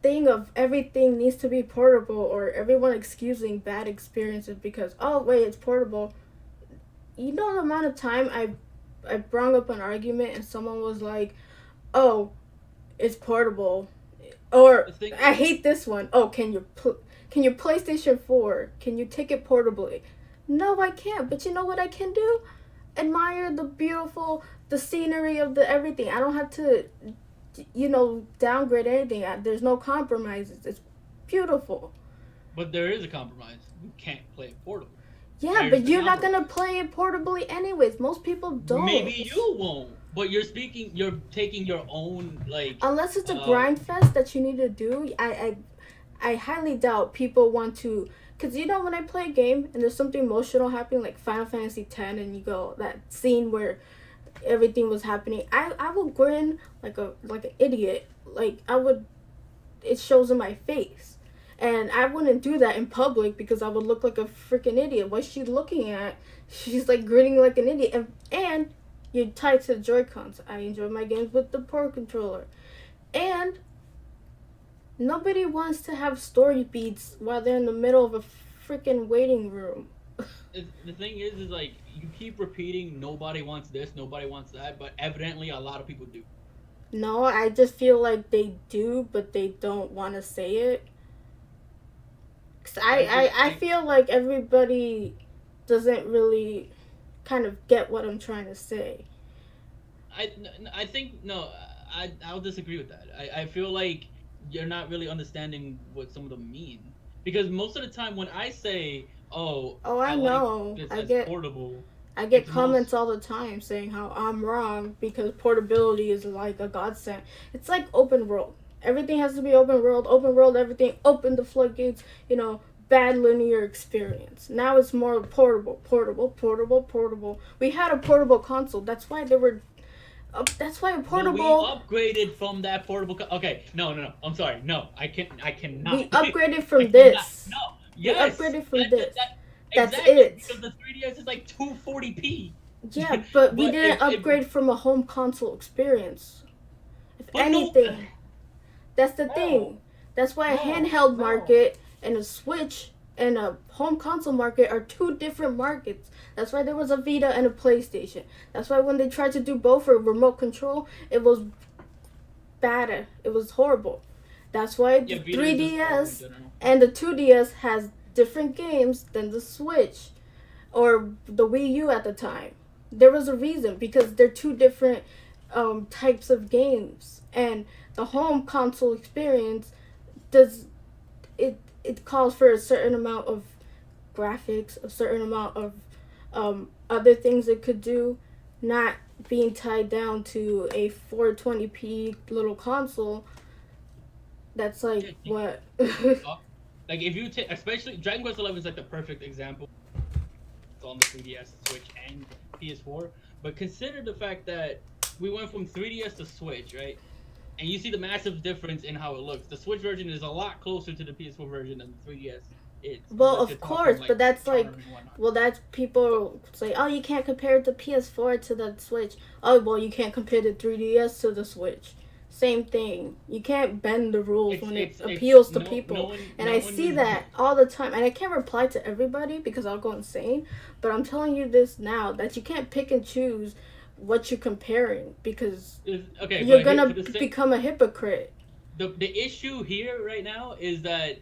thing of everything needs to be portable or everyone excusing bad experiences because oh wait it's portable. You know the amount of time I brought up an argument and someone was like, oh, it's portable, The or thing I is, hate this one. Oh, can your PlayStation 4, can you take it portably? No, I can't. But you know what I can do? Admire the scenery of the everything. I don't have to, downgrade anything. There's no compromises. It's beautiful. but there is a compromise. You can't play it portable. Yeah, There's but the you're not compromise. gonna play it portably anyways. Most people Maybe don't. you won't, but you're taking your own Unless it's a uh grind fest that you need to do, I highly doubt people want to. Cause when I play a game and there's something emotional happening, like Final Fantasy X, and you go that scene where everything was happening, I will grin like an idiot. Like I would, it shows in my face. And I wouldn't do that in public because I would look like a freaking idiot. What's she looking at? She's like grinning like an idiot. And you're tied to the Joy-Cons. I enjoy my games with the Pro Controller. And nobody wants to have story beats while they're in the middle of a freaking waiting room. the thing is like you keep repeating nobody wants this, nobody wants that, but evidently a lot of people do. No, I just feel like they do, but they don't want to say it. 'Cause I just I feel like everybody doesn't really kind of get what I'm trying to say. I think no. I'll disagree with that. I feel like you're not really understanding what some of them mean, because most of the time when I say, "Oh, Oh, I I like know. this as portable," I get it's comments most all the time saying how I'm wrong because portability is like a godsend. It's like open world. Everything has to be open world. Open world, everything. Open the floodgates. Bad linear experience. Now it's more portable, portable, portable, portable. We had a portable console. That's why they were. That's why a but we portable. upgraded from that portable. Okay, no. I'm sorry. No, I cannot. We upgraded I from cannot. this. No. We Yes. upgraded from That this. That's exactly it. because the 3DS is like 240p. Yeah, but we But didn't upgrade from a home console experience. If but no, anything, that's the no, thing. That's why a no, handheld no. market and a Switch and a home console market are two different markets. That's why there was a Vita and a PlayStation. That's why when they tried to do both for remote control, it was bad. It was horrible. That's why Yeah, the Vita is just horrible in 3DS general. and the 2DS has different games than the Switch or the Wii U at the time. There was a reason because they're two different types of games, and the home console experience does it calls for a certain amount of graphics, a certain amount of other things it could do, not being tied down to a 420p little console. That's like Yeah, what. uh, like if you take, especially Dragon Quest 11 is like the perfect example. It's on the 3DS, Switch, and PS4. But consider the fact that we went from 3DS to Switch, right? And you see the massive difference in how it looks. The Switch version is a lot closer to the PS4 version than the 3DS is, Well, unless you're of talking course, like but that's like, charm and whatnot. well, that's But people say, oh, you can't compare the PS4 to the Switch. Oh, well, you can't compare the 3DS to the Switch. Same thing. You can't bend the rules when it it's appeals to people. And no I one see is that all the time. And I can't reply to everybody because I'll go insane. But I'm telling you this now that you can't pick and choose what you're comparing because okay. you're But going here, for to the sake, become a hypocrite. the issue here right now is that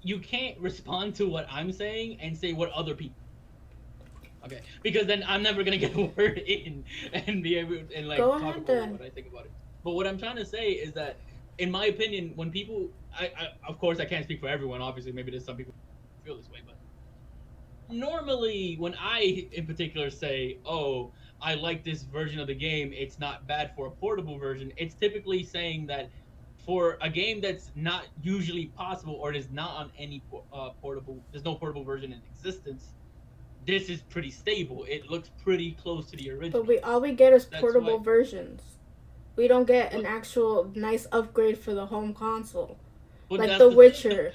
you can't respond to what I'm saying and say what other people. Okay, because then I'm never gonna get a word in and be able and Go like talk ahead about then. what I think about it. But what I'm trying to say is that, in my opinion, when people, I of course I can't speak for everyone. Obviously, maybe there's some people who feel this way, but normally when I in particular say, "Oh, I like this version of the game. It's not bad for a portable version." It's typically saying that for a game that's not usually possible or is not on any portable, there's no portable version in existence. This is pretty stable. It looks pretty close to the But original. all we get is That's why. portable versions. We don't get an But actual nice upgrade for the home console. but Like that's The the thing. Witcher.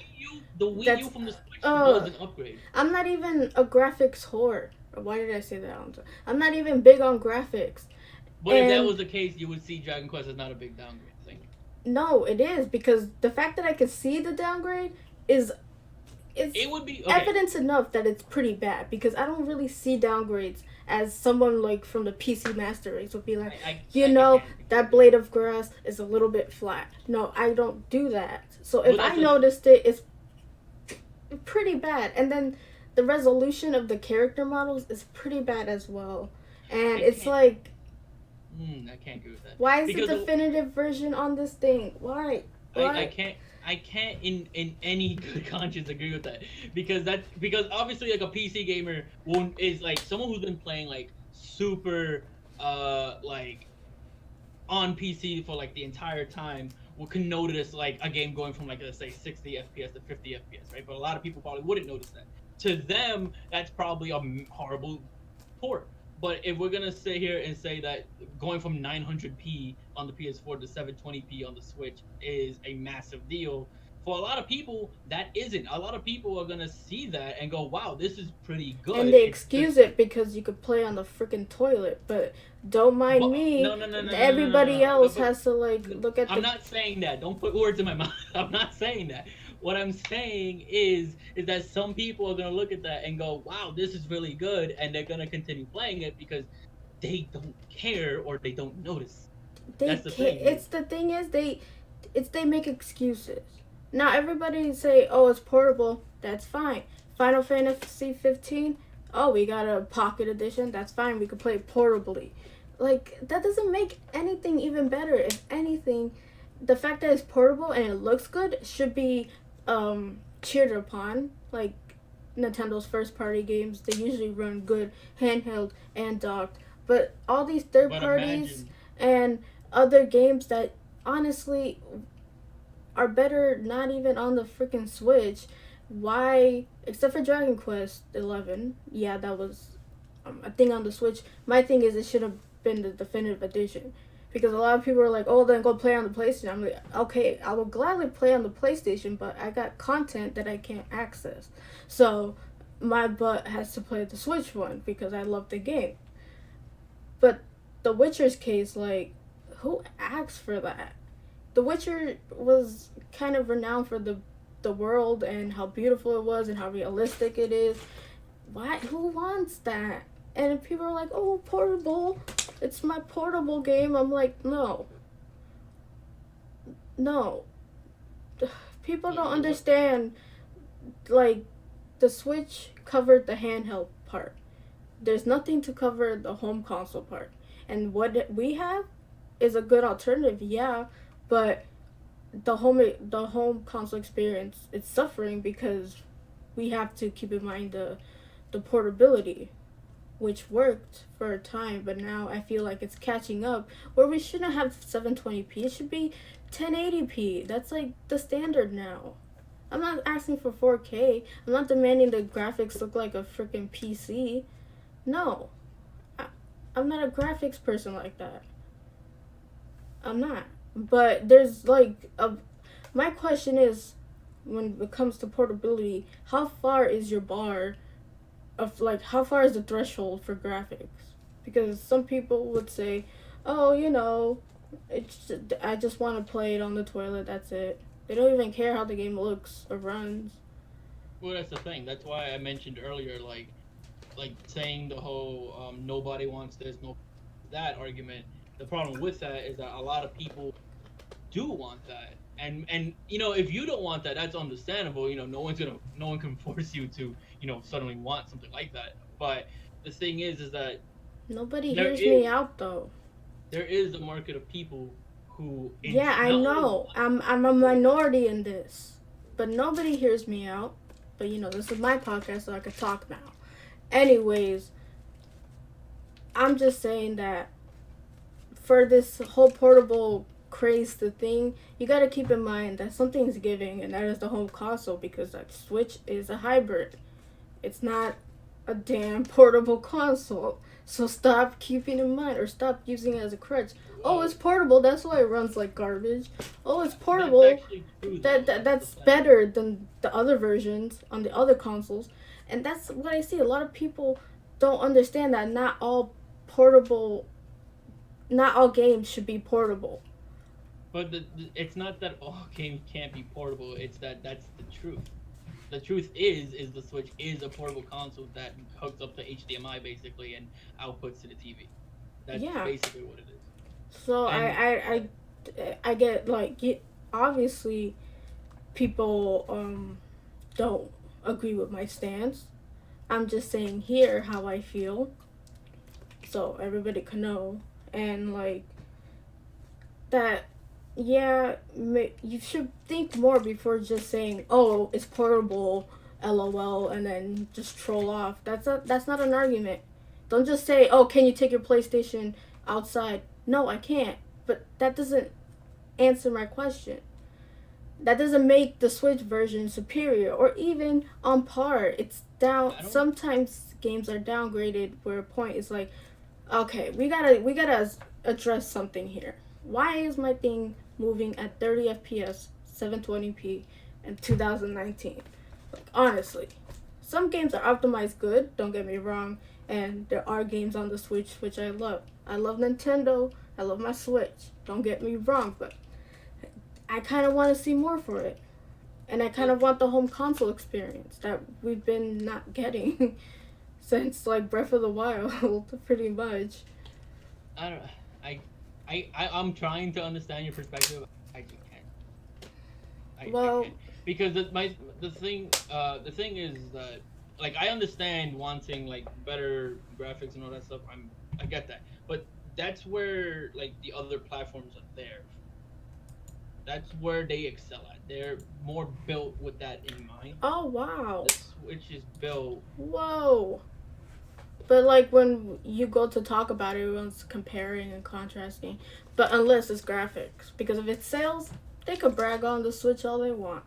The Wii U That's from the Switch was uh an upgrade. I'm not even a graphics whore. Why did I say that? I'm not even big on graphics. But if that And was the case, you would see Dragon Quest as not a big downgrade. I think no, it is because the fact that I can see the downgrade is it's it would be okay. evidence enough that it's pretty bad because I don't really see downgrades as someone like from the PC Master Race would be like, I can't that agree. blade of grass is a little bit flat. No, I don't do that. So if But I that's the noticed it, it's pretty bad. And then the resolution of the character models is pretty bad as well. And I it's can't. like, I can't agree with that why is the because definitive version on this thing? Why? I Why? can't in any good conscience agree with that because obviously like a PC gamer won't is like someone who's been playing like super like on PC for like the entire time will can notice like a game going from like let's say 60 FPS to 50 FPS, right? But a lot of people probably wouldn't notice that. To them, that's probably a horrible port. But if we're gonna sit here and say that going from 900p on the PS4 to 720p on the Switch is a massive deal, for a lot of people that isn't. A lot of people are gonna see that and go, "Wow, this is pretty And good." they It's excuse just, it because you could play on the freaking toilet. But don't mind but me. no, Everybody no, no. else But has to like look at I'm the. not saying that. Don't put words in my mouth. I'm not saying that. What I'm saying is that some people are gonna look at that and go, "Wow, this is really good," and they're gonna continue playing it because they don't care or they don't notice. They That's the can't. thing. It's the thing is they make excuses. Not everybody say, oh, it's portable. That's fine. Final Fantasy 15. Oh, we got a pocket edition. That's fine. We can play it portably. Like, that doesn't make anything even better. If anything, the fact that it's portable and it looks good should be cheered upon. Like, Nintendo's first party games, they usually run good handheld and docked. But all these third But parties imagine, and other games that honestly are better not even on the freaking Switch. Why, except for Dragon Quest 11, yeah, that was a thing on the Switch. My thing is, it should have been the definitive edition. Because a lot of people are like, oh, then go play on the PlayStation. I'm like, okay, I will gladly play on the PlayStation, but I got content that I can't access. So my butt has to play the Switch one because I love the game. But The Witcher's case, like, who asked for that? The Witcher was kind of renowned for the world and how beautiful it was and how realistic it is. Why? Who wants that? And people are like, "Oh, portable. It's my portable game." I'm like, no, no. People don't the what? understand. Like, the Switch covered the handheld part. There's nothing to cover the home console part. And what we have is a good alternative, yeah, but the home console experience it's suffering because we have to keep in mind the portability, which worked for a time, but now I feel like it's catching up where we shouldn't have 720p. It should be 1080p. That's like the standard now. I'm not asking for 4K. I'm not demanding the graphics look like a freaking PC. No, I, I'm not a graphics person like that. I'm not. But there's like a. My question is, when it comes to portability, how far is your bar of like how far is the threshold for graphics? Because some people would say, "Oh, it's I just want to play it on the toilet. That's it." They don't even care how the game looks or runs. Well, that's the thing. That's why I mentioned earlier, like saying the whole nobody wants this, no that argument. The problem with that is that a lot of people do want that, and if you don't want that, that's understandable. No one can force you to suddenly want something like that. But the thing is that Nobody there hears me is out though. there is a market of people who Yeah, I not only know. want I'm a it, minority in this, but nobody hears me out. But this is my podcast, so I can talk now. Anyways, I'm just saying that for this whole portable craze the thing, you got to keep in mind that something's giving, and that is the home console because that Switch is a hybrid. It's not a damn portable console. So stop keeping in mind or stop using it as a crutch. Oh, it's well, portable. That's why it runs like garbage. Oh, it's that's portable. actually true That, though. that That's the that's thing. better than the other versions on the other consoles. And that's what I see. A lot of people don't understand that portable not all games should be portable. But it's not that all games can't be portable. It's that that's the truth. The truth is the Switch is a portable console that hooks up to HDMI basically and outputs to the TV. That's Yeah. basically what it is. So And I get like obviously people don't agree with my stance. I'm just saying here how I feel so everybody can know and like that yeah you should think more before just saying oh it's portable lol and then just troll off. That's not an argument. Don't just say oh can you take your PlayStation outside. No, I can't. But that doesn't answer my question. That doesn't make the Switch version superior or even on par. It's down. I don't Sometimes games are downgraded where a point is like, okay, we gotta address something here. Why is my thing moving at 30 FPS, 720p, in 2019? Like honestly, some games are optimized good. Don't get me wrong, and there are games on the Switch which I love. I love Nintendo. I love my Switch. Don't get me wrong, but I kind of want to see more for it. And I kind well, of want the home console experience that we've been not getting since like Breath of the Wild, pretty much. I don't I I'm trying to understand your perspective. I just can't. I Well, can't because the thing is that like I understand wanting like better graphics and all that stuff. I get that, but that's where like the other platforms are there. That's where they excel at. They're more built with that in mind. Oh wow. The Switch is built. Whoa. But like when you go to talk about it, everyone's comparing and contrasting. But unless it's graphics, because if it's sales, they could brag on the Switch all they want.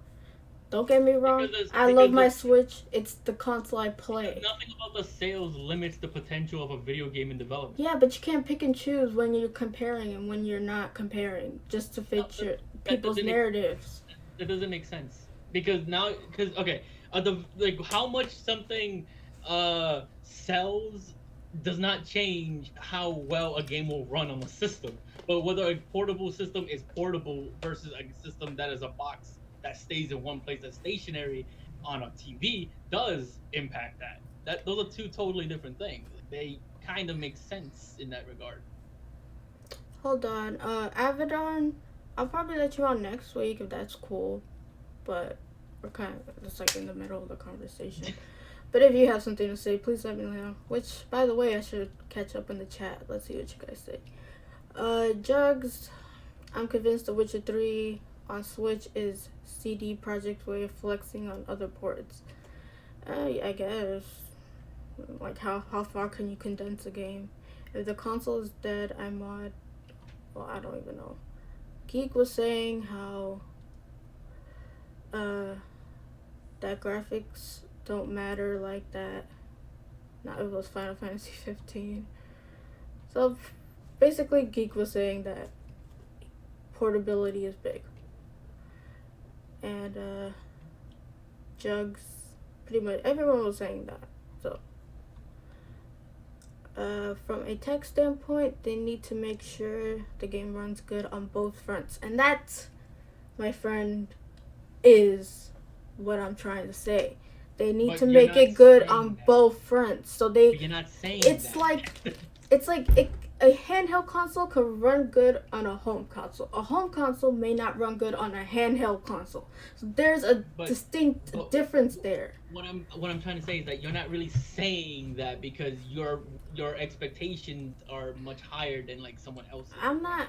Don't get me wrong. I love my Switch. It's the console I because play. nothing about the sales limits the potential of a video game in development. Yeah, but you can't pick and choose when you're comparing and when you're not comparing, just to No, fit your that people's doesn't narratives. that doesn't make sense because now because okay the like how much something sells does not change how well a game will run on the system, but whether a portable system is portable versus a system that is a box that stays in one place that's stationary on a TV does impact that those are two totally different things. Like, they kind of make sense in that regard. Hold on. Avedon, I'll probably let you on next week if that's cool. But we're kind of just like in the middle of the conversation. But if you have something to say, please let me know. Which, by the way, I should catch up in the chat. Let's see what you guys say. Jugs, I'm convinced The Witcher 3 on Switch is CD Projekt way of flexing on other ports. I guess. Like, how far can you condense a game? If the console is dead, I mod. Well, I don't even know. Geek was saying how that graphics don't matter like that. Not it was Final Fantasy 15. So basically, Geek was saying that portability is big, and Jugs, pretty much everyone was saying that. So from a tech standpoint, they need to make sure the game runs good on both fronts, and that, my friend, is what I'm trying to say. They need to make it good on both fronts. So But you're not saying it's that. like a handheld console can run good on a home console. A home console may not run good on a handheld console. So there's a distinct difference there. What I'm trying to say is that you're not really saying that because your expectations are much higher than like someone else's. I'm not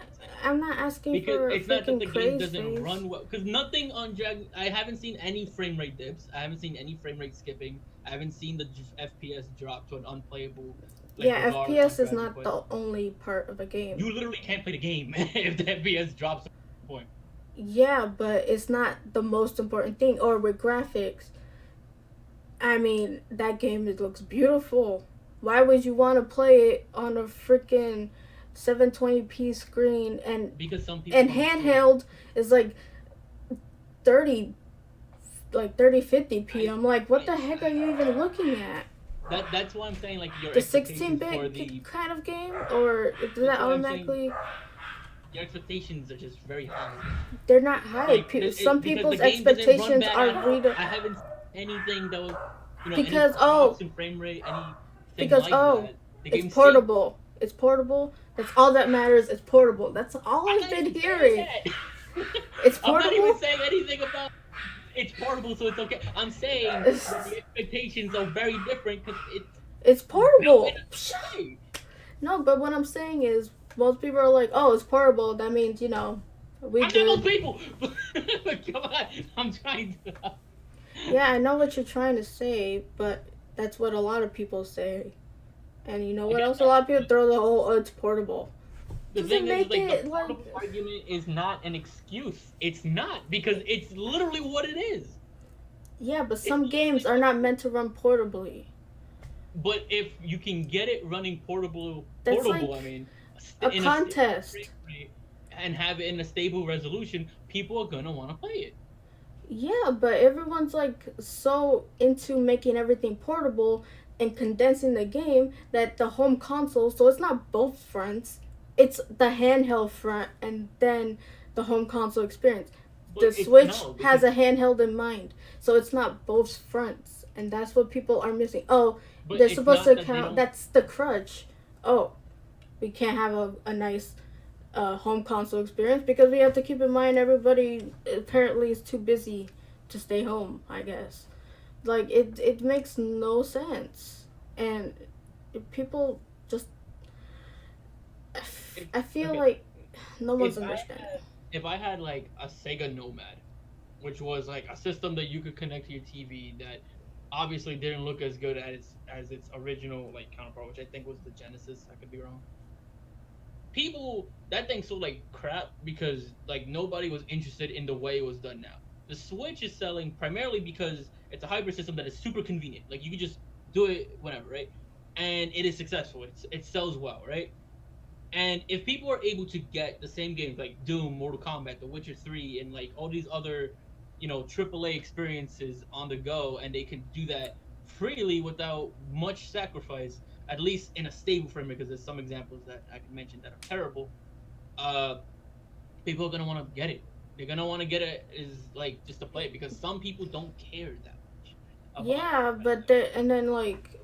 asking because for it's not that the game craze doesn't face. run well. Because nothing on Jag, I haven't seen any frame rate dips. I haven't seen any frame rate skipping. I haven't seen the FPS drop to an unplayable. Like, Yeah, bar FPS on is not Quest. the only part of a game. You literally can't play the game if the FPS drops at a point. Yeah, but it's not the most important thing. Or with graphics, I mean, that game, it looks beautiful. Why would you want to play it on a freaking 720p screen and because some people and handheld is like 30 50p. I'm like, what the heck are you even looking at? That's why I'm saying like your the 16-bit kind of game, or does that automatically? Your expectations are just very high. They're not high. Like, some people's expectations are I haven't seen anything that was because in frame rate, anything because like that. It's portable. It's portable. That's all that matters. It's portable. That's all I've been hearing. It's portable. I'm not even saying anything about it's portable, so it's okay. I'm saying that the expectations are very different because it's portable. No, but what I'm saying is most people are like, oh, it's portable. That means, we I'm good. Most people. Come on, I'm trying to. Yeah, I know what you're trying to say, but that's what a lot of people say. And you know what else? A lot of people throw the whole, oh, it's portable. The thing is, like, the portable argument is not an excuse. It's not, because it's literally what it is. Yeah, but some games are not meant to run portably. But if you can get it running portable, like I mean, a contest, and have it in a stable resolution, people are gonna want to play it. Yeah, but everyone's like so into making everything portable and condensing the game that the home console, so it's not both fronts. It's the handheld front and then the home console experience. But the Switch has a handheld in mind, so it's not both fronts, and that's what people are missing. Oh, they're supposed to count. That's the crutch. Oh, we can't have a nice home console experience because we have to keep in mind everybody apparently is too busy to stay home, I guess. Like, it makes no sense. And people just I feel okay, like no if one's I understanding. had if I had like a Sega Nomad, which was like a system that you could connect to your TV that obviously didn't look as good as its original like counterpart, which I think was the Genesis. I could be wrong. People that thing sold like crap because like nobody was interested in the way it was done now. The Switch is selling primarily because it's a hybrid system that is super convenient. Like you can just do it whenever, right? And it is successful. It sells well, right? And if people are able to get the same games like Doom, Mortal Kombat, The Witcher 3, and like all these other, AAA experiences on the go, and they can do that freely without much sacrifice, at least in a stable frame, because there's some examples that I can mention that are terrible. Uh, People are gonna want to get it. They're gonna want to get it is like just to play it because some people don't care that much about Yeah, that. but and then like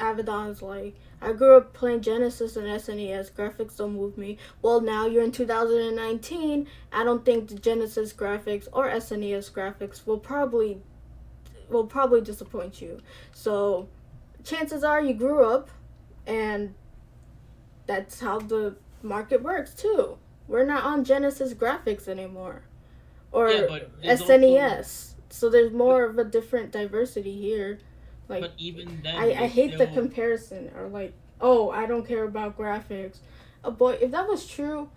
Avedon's like, I grew up playing Genesis and SNES. Graphics don't move me. Well, now you're in 2019. I don't think the Genesis graphics or SNES graphics will probably disappoint you. So chances are you grew up, and that's how the market works too. We're not on Genesis graphics anymore Yeah, or but there's also, SNES. So there's but more of a different diversity here. Like but even then, I there's hate the still. comparison or like, oh, I don't care about graphics. Oh boy, if that was true,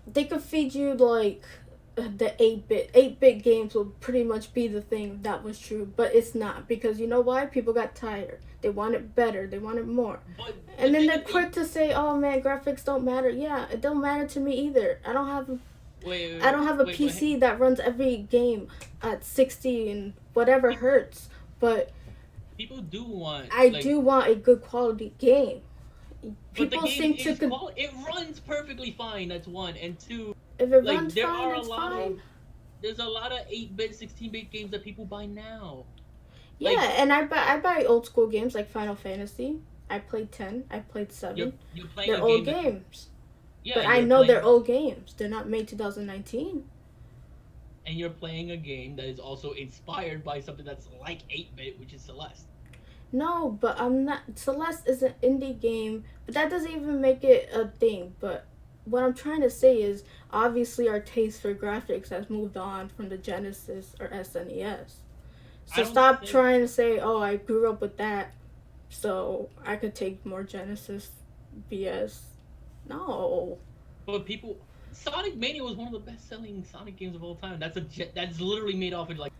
they could feed you like the 8-bit games will pretty much be the thing if that was true, but it's not because you know why? People got tired. They want it better. They want it more. But the And then thing they're is, quick to say, "Oh man, graphics don't matter." Yeah, it don't matter to me either. I wait, don't have a wait, but PC that runs every game at 60 and whatever people hertz, but people do want I like, do want a good quality game. but the People game seem to is quality. It runs perfectly fine. That's one, and two, if it like runs fine, it's fine. there's a lot of 8-bit, 16-bit games that people buy now. Like Yeah, and I buy old school games like Final Fantasy. I played 10. I played you're 7. you're playing They're a old game that games, yeah, but and I you're know they're playing old games. They're not made 2019. and you're playing a game that is also inspired by something that's like 8-bit, which is Celeste. No, but I'm not. Celeste is an indie game, but that doesn't even make it a thing. But what I'm trying to say is, obviously, our taste for graphics has moved on from the Genesis or SNES. I So don't stop think, trying to say, "Oh, I grew up with that, so I could take more Genesis BS." No. but people. Sonic Mania was one of the best-selling Sonic games of all time. That's literally made off of like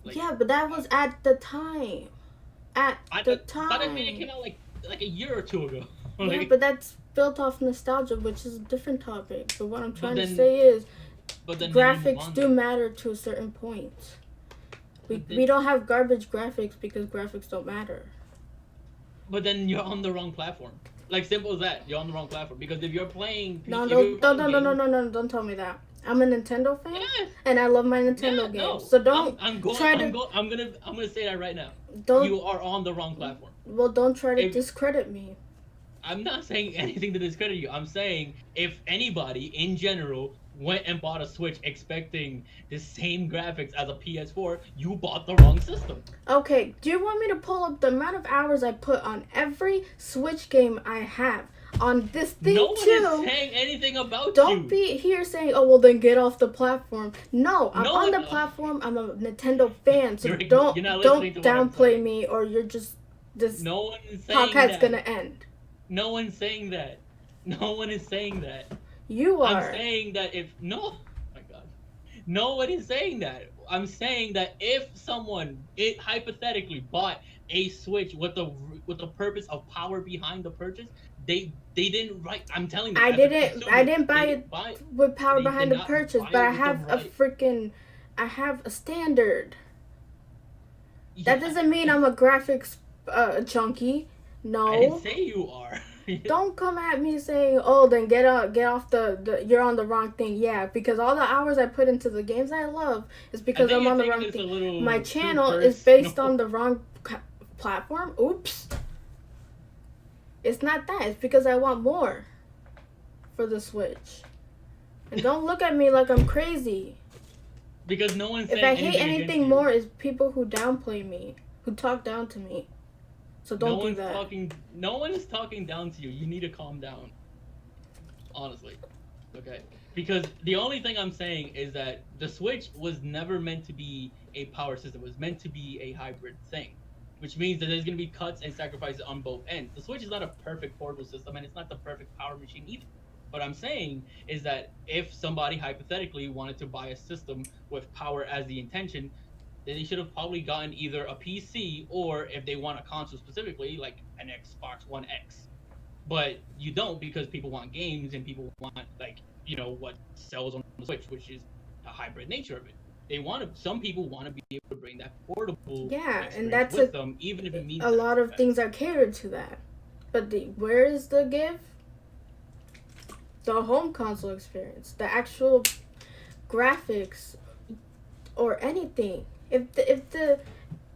Yeah, but that was at the time. At I the Sonic Mania time. came out like a year or two ago. Yeah, Like, but that's built off nostalgia, which is a different topic. But what I'm but trying to then say is, then you move graphics on do then. matter to a certain point. We, But we then don't have garbage graphics because graphics don't matter. but then you're on the wrong platform. Like simple as that. You're on the wrong platform because No, if you're don't, don't, playing no, no, no, games, no, no, don't tell me that. I'm a Nintendo fan, yeah, and I love my yeah, Nintendo games. no. So don't try to, I'm gonna say that right now. don't, You are on the wrong platform. well, don't try to If discredit me. I'm not saying anything to discredit you. I'm saying if anybody in general went and bought a Switch expecting the same graphics as a PS4, you bought the wrong system. Okay, do you want me to pull up the amount of hours I put on every Switch game I have? On this No thing one is too. saying anything about Don't you. be here saying, "Oh well, then get off the platform." No, I'm No on one. the platform. I'm a Nintendo fan, so don't You're not listening don't to what I'm downplay saying. me, or you're just this No one is saying podcast's that. gonna end. No one's saying that. No one is saying that. You I'm are. saying that if no, oh my God, no one is saying that. I'm saying that if someone it hypothetically bought a Switch with the purpose of power behind the purchase, they didn't write. I'm telling them I as a didn't. I consumer, didn't buy they it didn't buy. with power They did behind the not purchase, buy but it I with the have a right. freaking. I have a standard. That Yeah, doesn't mean I'm a graphics junkie. I didn't No. say you are. Don't come at me saying, "Oh, then get off the you're on the wrong thing." Yeah, because all the hours I put into the games I love is I because think I'm you're on the taking wrong this a thing. My little too channel is based on personal. the wrong platform. Oops. It's not that. It's because I want more for the Switch. And don't look at me like I'm crazy. Because no one's If I saying hate anything against anything you. more, is people who downplay me, who talk down to me. So don't do that. No one is talking down to you. You need to calm down. honestly. Okay. Because the only thing I'm saying is that the Switch was never meant to be a power system. It was meant to be a hybrid thing, which means that there's going to be cuts and sacrifices on both ends. The Switch is not a perfect portable system, and it's not the perfect power machine either. What I'm saying is that if somebody hypothetically wanted to buy a system with power as the intention, then they should have probably gotten either a PC or if they want a console specifically, like an Xbox One X. But you don't because people want games and people want like what sells on the Switch, which is the hybrid nature of it. They want to. Some people want to be able to bring that portable Yeah, and experience that's with them, even if it means a lot of things sacrifice. are catered to that. But where is the give? The home console experience, the actual graphics or anything. If the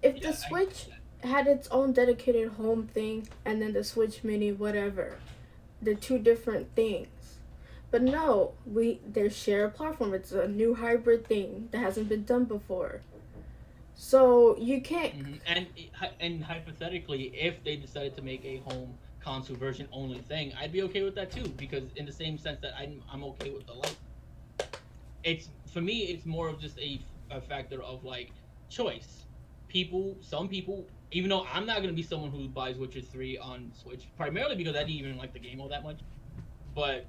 Yeah, I get Switch that. had its own dedicated home thing and then the Switch Mini, whatever, they're two different things. But no, they share a platform. It's a new hybrid thing that hasn't been done before. So you can't. And hypothetically, if they decided to make a home console version only thing, I'd be okay with that too. Because in the same sense that I'm okay with the light, it's for me it's more of just a factor of like choice. Some people, even though I'm not gonna be someone who buys Witcher 3 on Switch, primarily because I didn't even like the game all that much. But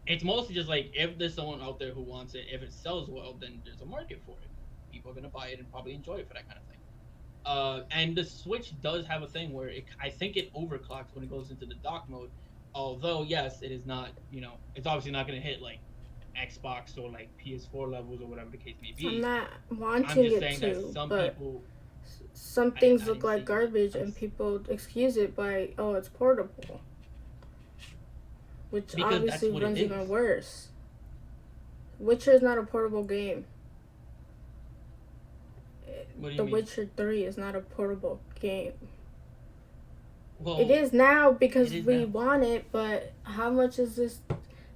it's mostly just like if there's someone out there who wants it, if it sells well, then there's a market for it. People are gonna buy it and probably enjoy it for that kind of thing. And the Switch does have a thing where I think it overclocks when it goes into the dock mode. Although yes, it is not. It's obviously not going to hit like Xbox or like PS4 levels or whatever the case may I'm be. not I'm wanting just it saying that to, some but people. some things I look didn't say like you did. garbage and people excuse it by, oh, it's portable, which Because that's obviously what it runs even is. worse. Witcher is not a portable game. What do you The mean? Witcher 3 is not a portable game. It Well, is now it because is we now. want it, but how much is this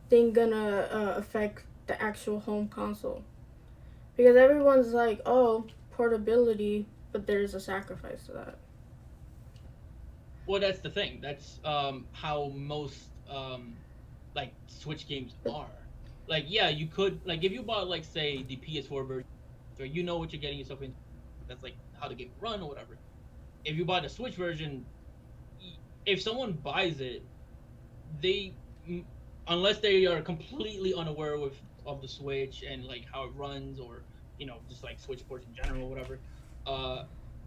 thing gonna affect the actual home console? Because everyone's like, oh, portability, but there's a sacrifice to that. Well, that's the thing. That's how most like Switch games But are. Like, yeah, you could like if you bought like say the PS4 version, so you know what you're getting yourself into. That's like how the game will run or whatever. If you buy the Switch version, if someone buys it, they unless they are completely unaware of the Switch and like how it runs or just like Switch ports in general or whatever, uh,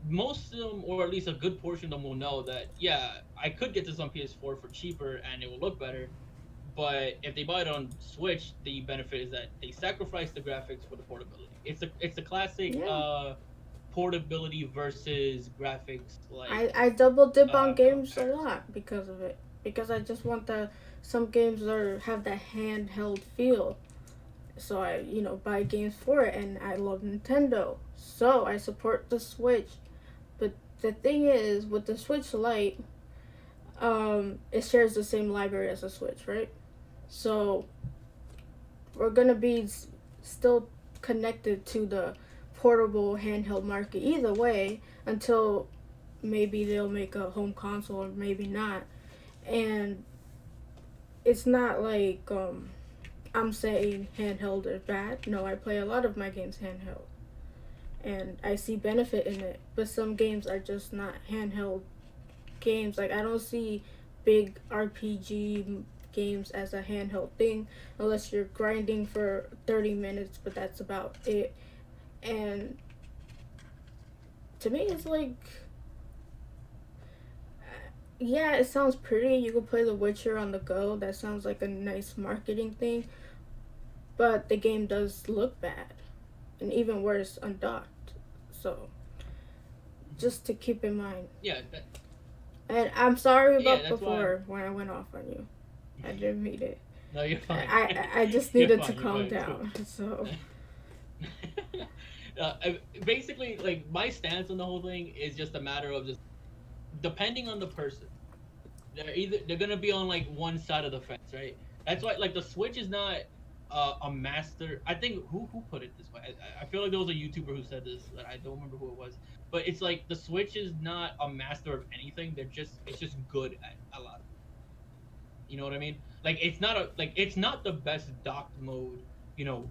most of them or at least a good portion of them will know that yeah, I could get this on PS4 for cheaper and it will look better. But if they buy it on Switch, the benefit is that they sacrifice the graphics for the portability. It's a classic yeah, portability versus graphics like I double dip on games a comparison. lot because of it. Because I just want some games have that handheld feel. So I, buy games for it, and I love Nintendo. So I support the Switch. But the thing is, with the Switch Lite, it shares the same library as the Switch, right? So we're gonna be still connected to the portable handheld market either way until maybe they'll make a home console or maybe not. And it's not like I'm saying handheld is bad. No, I play a lot of my games handheld and I see benefit in it. But some games are just not handheld games. Like I don't see big RPG games as a handheld thing unless you're grinding for 30 minutes, but that's about it. And to me it's like, yeah, it sounds pretty. You could play The Witcher on the go. That sounds like a nice marketing thing, but the game does look bad and even worse undocked. So Mhm. just to keep in mind. Yeah, And I'm sorry yeah, about that's why. before when I went off on you. I didn't mean it. No, you're fine. I just You're needed to fine. You're calm fine. It's cool. down. So Basically, like my stance on the whole thing is just a matter of just depending on the person. They're gonna be on like one side of the fence, right? That's why like the Switch is not a master. I think who put it this way. I feel like there was a YouTuber who said this. That I don't remember who it was, but it's like the Switch is not a master of anything. It's just good at a lot of. You know what I mean? Like it's not the best docked mode,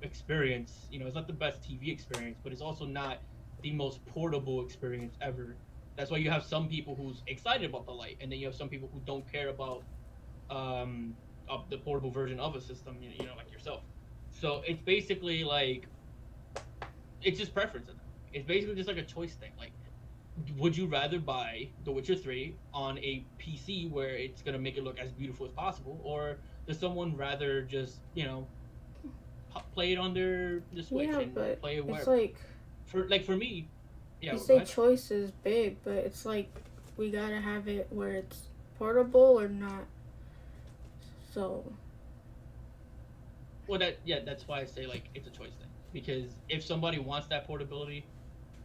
experience. It's not the best TV experience, but it's also not the most portable experience ever. That's why you have some people who's excited about the light, and then you have some people who don't care about um the portable version of a system. Like yourself. So it's basically like it's just preference at that point. It's basically just like a choice thing. Like, would you rather buy The Witcher 3 on a PC where it's gonna make it look as beautiful as possible, or does someone rather just play it on their Switch Yeah, and but play it it's wherever? like For me, yeah. you Go say ahead. choice is big, but it's like we gotta have it where it's portable or not. So Well, that's why I say like it's a choice thing, because if somebody wants that portability,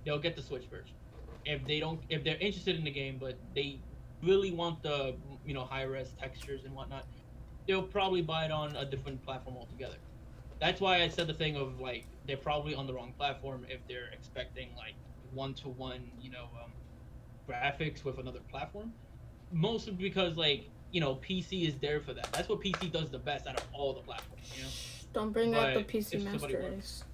they'll get the Switch version. If they're interested in the game but they really want the high res textures and whatnot, they'll probably buy it on a different platform altogether. That's why I said the thing of like they're probably on the wrong platform if they're expecting like one to one, graphics with another platform. Mostly because like PC is there for that. That's what PC does the best out of all the platforms. don't bring out the But PC if somebody Master wants, Race.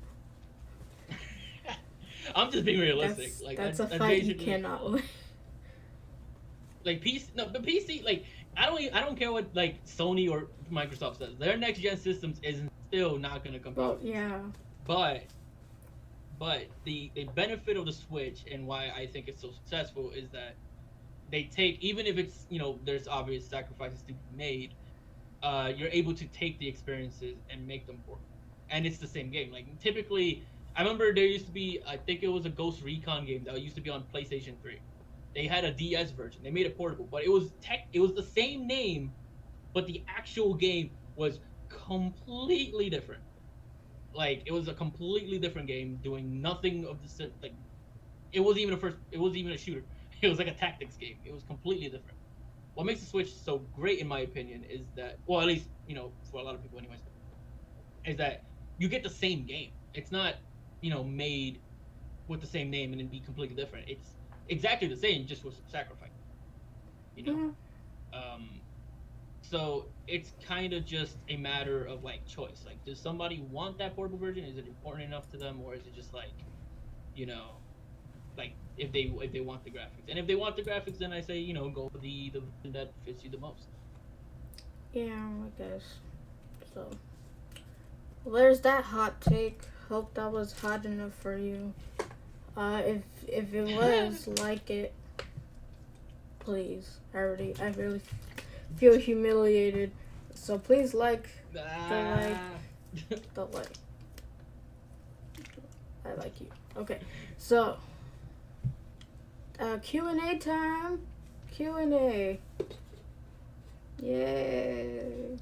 I'm just being realistic. That's Like that's that's a that's fight you basically cannot win. like PC. No, but PC like I don't care what like Sony or Microsoft says. Their next gen systems is still not gonna compete Well, with PC. yeah. But the benefit of the Switch and why I think it's so successful is that they take, even if it's there's obvious sacrifices to be made, you're able to take the experiences and make them portable, and it's the same game. Like typically, I remember there used to be, I think it was a Ghost Recon game that used to be on PlayStation 3. They had a DS version. They made it portable, but it was the same name, but the actual game was completely different. Like it was a completely different game doing nothing of the like it wasn't even a shooter. It was like a tactics game. It was completely different. What makes the Switch so great, in my opinion, is that, well, at least for a lot of people, anyways, is that you get the same game. It's not made with the same name and then be completely different. It's exactly the same, just with some sacrifice. You know. Yeah. Um, so it's kind of just a matter of like choice. Like, does somebody want that portable version? Is it important enough to them, or is it just like you know like if they want the graphics, and if they want the graphics, then I say go for the version that fits you the most. Yeah, I guess. So well, there's that hot take. Hope that was hot enough for you. If it was, like it, please. I really feel humiliated. So please the like Ah. the like. I like you. Okay, so Q&A time. Q&A. Yay!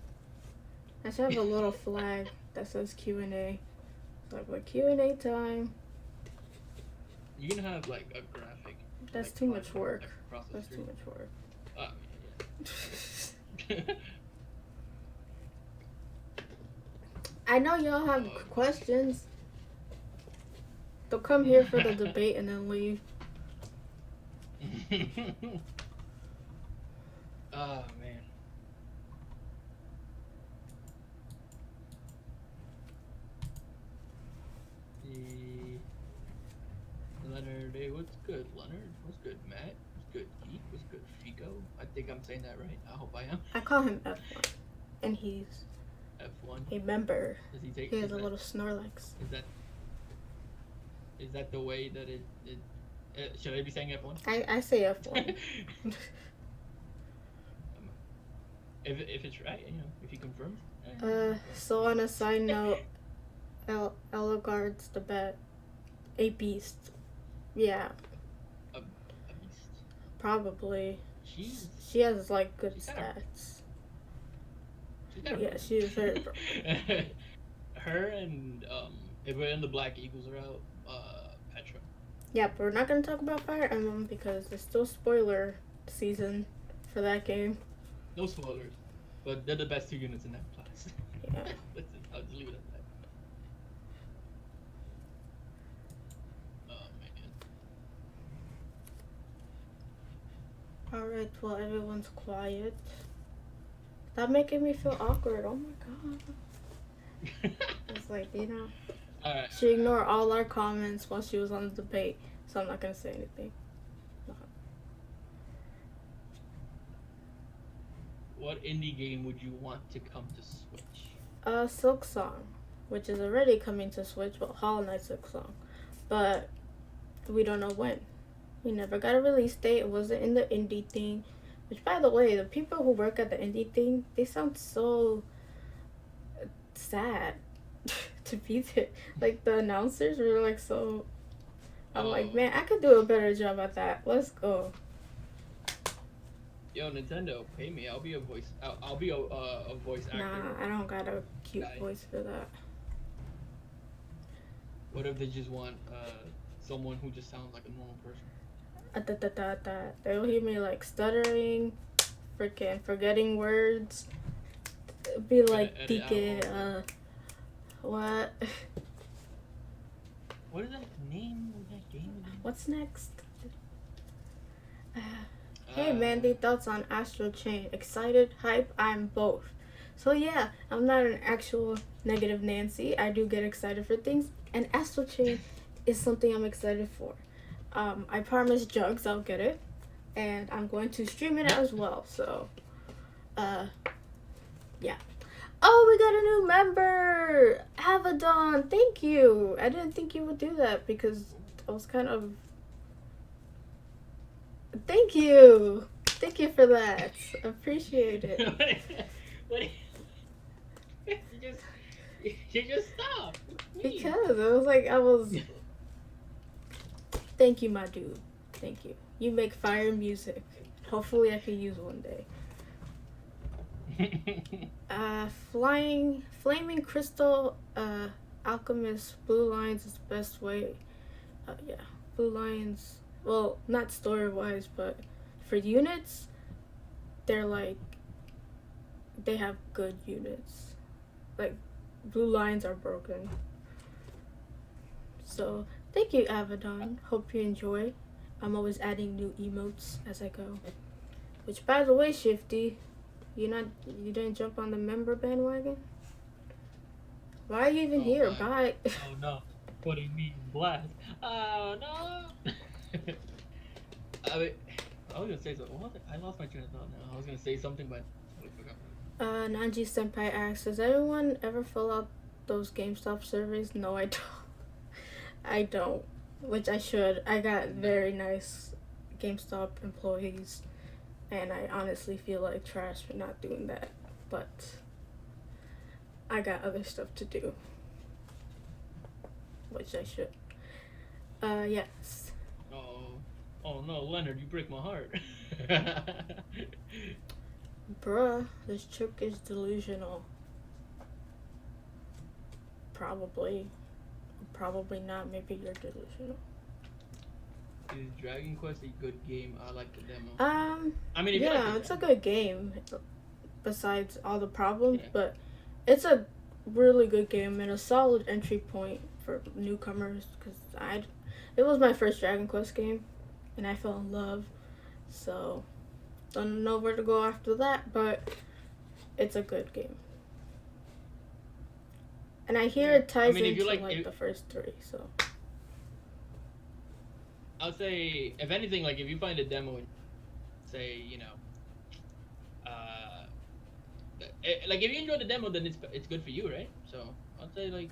I should have a little flag that says Q&A. So like Q&A time. You can have like a graphic That's like too flying much work. across the That's too screen. much work. Oh yeah. I know y'all have Oh, questions. They'll come here for the debate and then leave. oh man. The Leonard, hey, what's good, Leonard? What's good, Matt? What's good, Geek? What's good, Fico? I think I'm saying that right. I hope I am. I call him F1, and he's F1. a member. Does he take? He has a little Snorlax. Is that is that the way that it should I be saying F1? I say F1. If it's right, if he confirms. So on a side note, Eligard's the bet. A beast. Yeah, A beast. probably. She's She has like good she's kind of stats. she's kind of Yeah, broken. she is very broken. Her and if we're in the Black Eagles are out, Petra. Yeah, but we're not gonna talk about Fire Emblem because it's still spoiler season for that game. No spoilers, but they're the best two units in that class. Yeah. I'll just leave it at that. Oh man. Alright, well everyone's quiet. That making me feel awkward. Oh my god. It's like, All right. she ignored all our comments while she was on the debate, so I'm not gonna say anything. No. What indie game would you want to come to Switch? Silk Song, which is already coming to Switch, well, Hollow Knight Silk Song, but we don't know when. We never got a release date. It wasn't in the indie thing. Which, by the way, the people who work at the indie thing, they sound so sad to be there. Like, the announcers were like so. I'm like, man, I could do a better job at that. Let's go. Yo, Nintendo, pay me. I'll be a voice. I'll be a voice actor. Nah, I don't got a cute voice for that. What if they just want someone who just sounds like a normal person? They'll hear me like stuttering, freaking forgetting words. Be like, DK, what? What is that name of that game again? What's next? Hey Mandy, thoughts on Astral Chain? Excited, hype, I'm both. So yeah, I'm not an actual negative Nancy. I do get excited for things, and Astral Chain is something I'm excited for. I promised Jugs I'll get it, and I'm going to stream it as well, so, yeah. Oh, we got a new member! Avedon, thank you! I didn't think you would do that, because I was kind of... Thank you! Thank you for that. Appreciate it. You just stopped. Because I was... Thank you, my dude. Thank you. You make fire music. Hopefully I can use one day. Flaming Crystal, Alchemist, Blue Lines is the best way. Yeah, Blue Lines, well, not story-wise, but for units, they're like, they have good units. Like, Blue Lines are broken. So, thank you, Avedon. Hope you enjoy. I'm always adding new emotes as I go. Which, by the way, Shifty, you didn't jump on the member bandwagon? Why are you even here? Bye. Oh no, putting me in blast. Oh no. I was gonna say something. I lost my train of thought now. I was gonna say something, but I forgot. Nanji Senpai asks, does anyone ever fill out those GameStop surveys? No, I don't. I don't. Which I should. I got very nice GameStop employees. And I honestly feel like trash for not doing that. But I got other stuff to do. Which I should. Yes. Oh no, Leonard, you break my heart. Bruh, this chick is delusional. Probably. Probably not. Maybe you're delusional. Is Dragon Quest a good game? I like the demo. I mean, it's a good game. Besides all the problems, but it's a really good game and a solid entry point for newcomers. Cause it was my first Dragon Quest game, and I fell in love. So, don't know where to go after that, but it's a good game. And I hear it ties into the first three, so. I'll say, if anything, like if you find a demo and say, like if you enjoy the demo, then it's good for you, right? So I'd say like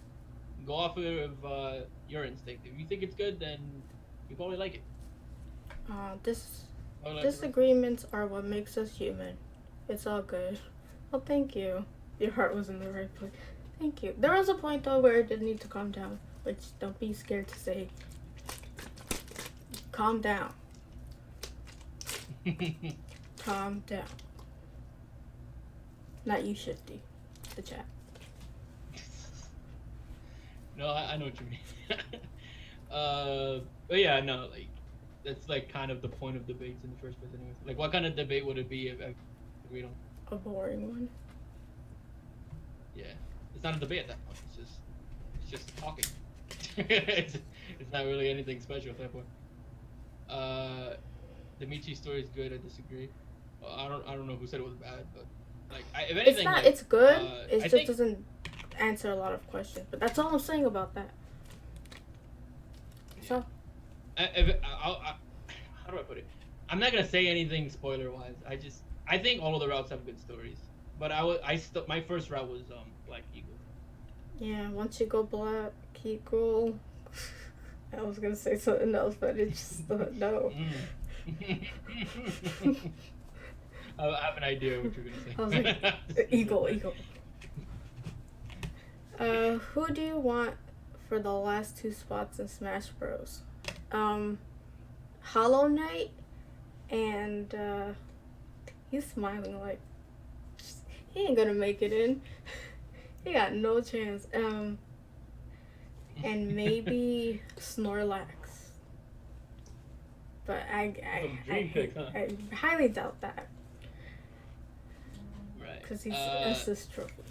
go off of your instinct. If you think it's good, then you probably like it. Disagreements are what makes us human. It's all good. Well, thank you. Your heart was in the right place. Thank you. There was a point though where I did need to calm down, which don't be scared to say. Calm down. Calm down. Not you, Shifty. The chat. No, I know what you mean. But yeah, no, like that's like kind of the point of debates in the first place, anyways. Like, what kind of debate would it be if we don't? A boring one. Yeah, it's not a debate at that point. It's just talking. it's not really anything special at that point. The Michi story is good. I disagree. I don't know who said it was bad, but Like, if It's anything, not. like, It's good. It I just think doesn't answer a lot of questions. But that's all I'm saying about that. yeah. So How do I put it? I'm not gonna say anything spoiler wise. I think all of the routes have good stories. But my first route was Black Eagle. yeah, once you go black, keep cool. I was gonna say something else, but it's just no. I have an idea what you're gonna I was say. like, eagle. Who do you want for the last two spots in Smash Bros? Hollow Knight and he's smiling like he ain't gonna make it in. He got no chance. And maybe Snorlax. But I highly doubt that. Right. Because he's SS trophy.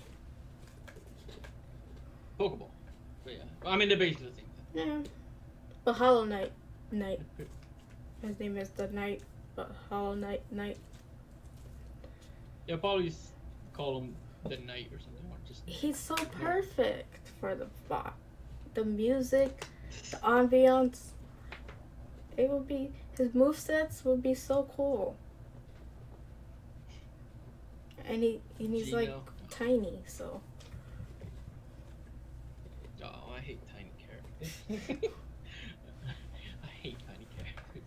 Pokeball. But yeah. Well, I mean, they're basically the same thing. Yeah. But Hollow Knight. His name is the Knight, but Hollow Knight. Yeah, probably call him the Knight or something. Or just He's so perfect for the bot. The music, the ambiance. It would be his movesets would be so cool. And he's Gino. like tiny, so. Oh, I hate tiny characters. I hate tiny characters.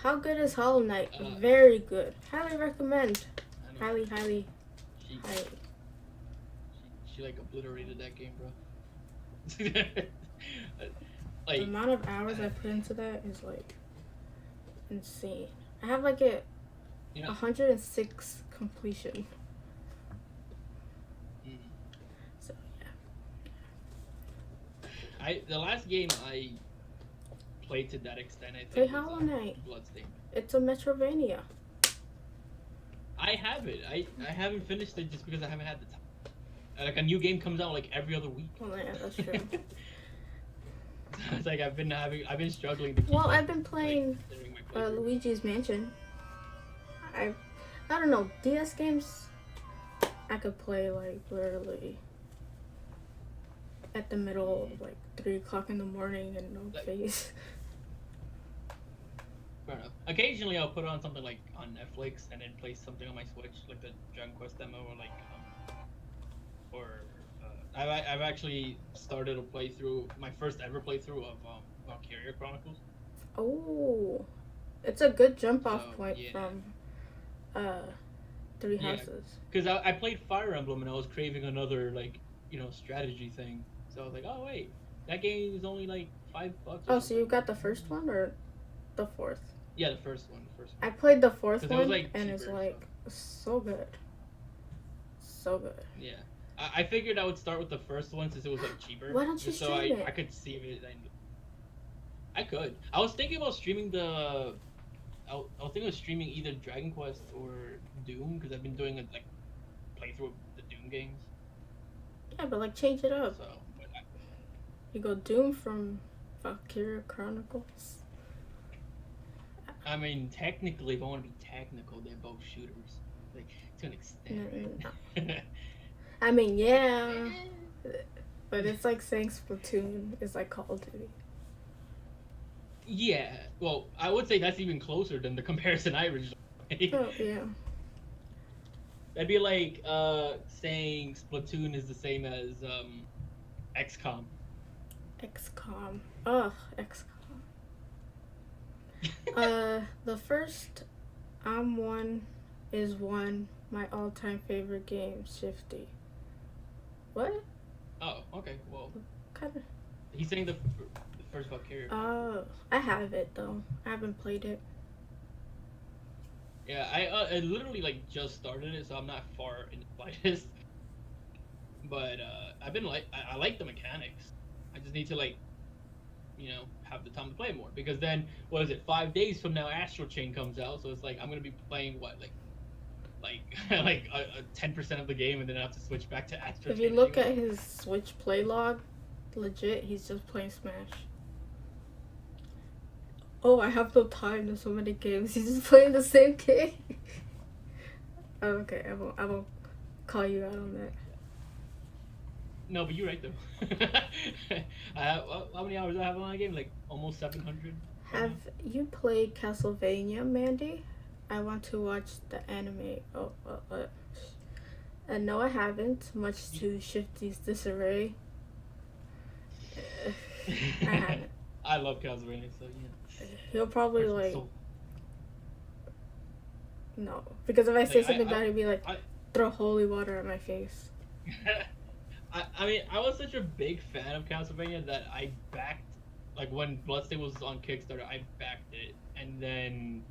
How good is Hollow Knight? Very good. Highly recommend. Highly. She like obliterated that game, bro. Like, the amount of hours I put into that is like insane. I have like 106 completion. So yeah. The last game I played to that extent, I think. Play Hollow Knight. Bloodstained. It's a Metrovania. I have it. I haven't finished it just because I haven't had the time. Like a new game comes out like every other week. Oh yeah, that's true. It's like I've been struggling to keep I've been playing Luigi's Mansion. I don't know, DS games I could play like literally at the middle of like 3 o'clock in the morning and no face. Fair enough. Occasionally I'll put on something like on Netflix and then play something on my Switch, like the Dragon Quest demo or like I've actually started a playthrough, my first ever playthrough of Valkyria Chronicles. Oh, it's a good jump off point from Three Houses. Because I played Fire Emblem and I was craving another like strategy thing, so I was like, oh wait, that game is only like $5. Oh, so you got the first one or the fourth? Yeah, the first one. I played the fourth one, like, and it's like so good. So good. Yeah. I figured I would start with the first one since it was like cheaper. Why don't you stream it? I could see it. I could. I was thinking about streaming I was thinking of streaming either Dragon Quest or Doom because I've been doing a like playthrough of the Doom games. Yeah, but like change it up. So, you go Doom from Valkyria Chronicles. I mean, technically, if I want to be technical, they're both shooters, like to an extent. No. I mean, yeah, but it's like saying Splatoon is like Call of Duty. Yeah, well, I would say that's even closer than the comparison I originally made. Oh, yeah. That'd be like saying Splatoon is the same as XCOM. XCOM. Ugh, XCOM. The first is my all-time favorite game, Shifty. What? Oh, okay. Well, kind of. He's saying the first Valkyria. Oh, I have it though. I haven't played it. Yeah, I literally like just started it, so I'm not far in the slightest. But I've been I like the mechanics. I just need to like, have the time to play more because then what is it? 5 days from now, Astral Chain comes out, so it's like I'm gonna be playing what like 10% of the game, and then I have to switch back to Astral Chain. If you look at his Switch play log, legit, he's just playing Smash. Oh, I have no time. There's so many games. He's just playing the same game. Okay, I won't call you out on that. No, but you're right though. How many hours do I have on that game? Like almost 700. Right Have you played Castlevania, Mandy? I want to watch the anime. No, I haven't. Much to Shifty's disarray. I haven't. I love Castlevania, so yeah. He'll probably Person's like soul. no, because if I say Like something bad, he'd be like, I throw holy water at my face. I mean, I was such a big fan of Castlevania that I backed, like when Bloodstain was on Kickstarter, I backed it, and then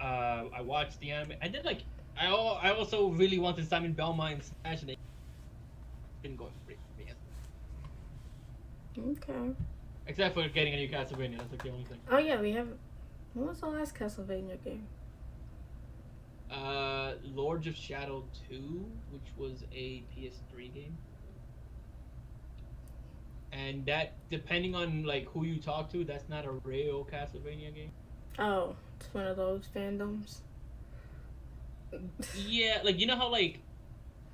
I watched the anime. I did like, I also really wanted Simon Belmont in Smash, and it didn't go great for me. Okay. Except for getting a new Castlevania, that's like the only thing. Oh yeah, we have. When was the last Castlevania game? Lords of Shadow 2, which was a PS3 game. And that, depending on like who you talk to, that's not a real Castlevania game. Oh, it's one of those fandoms. Yeah, like you know how like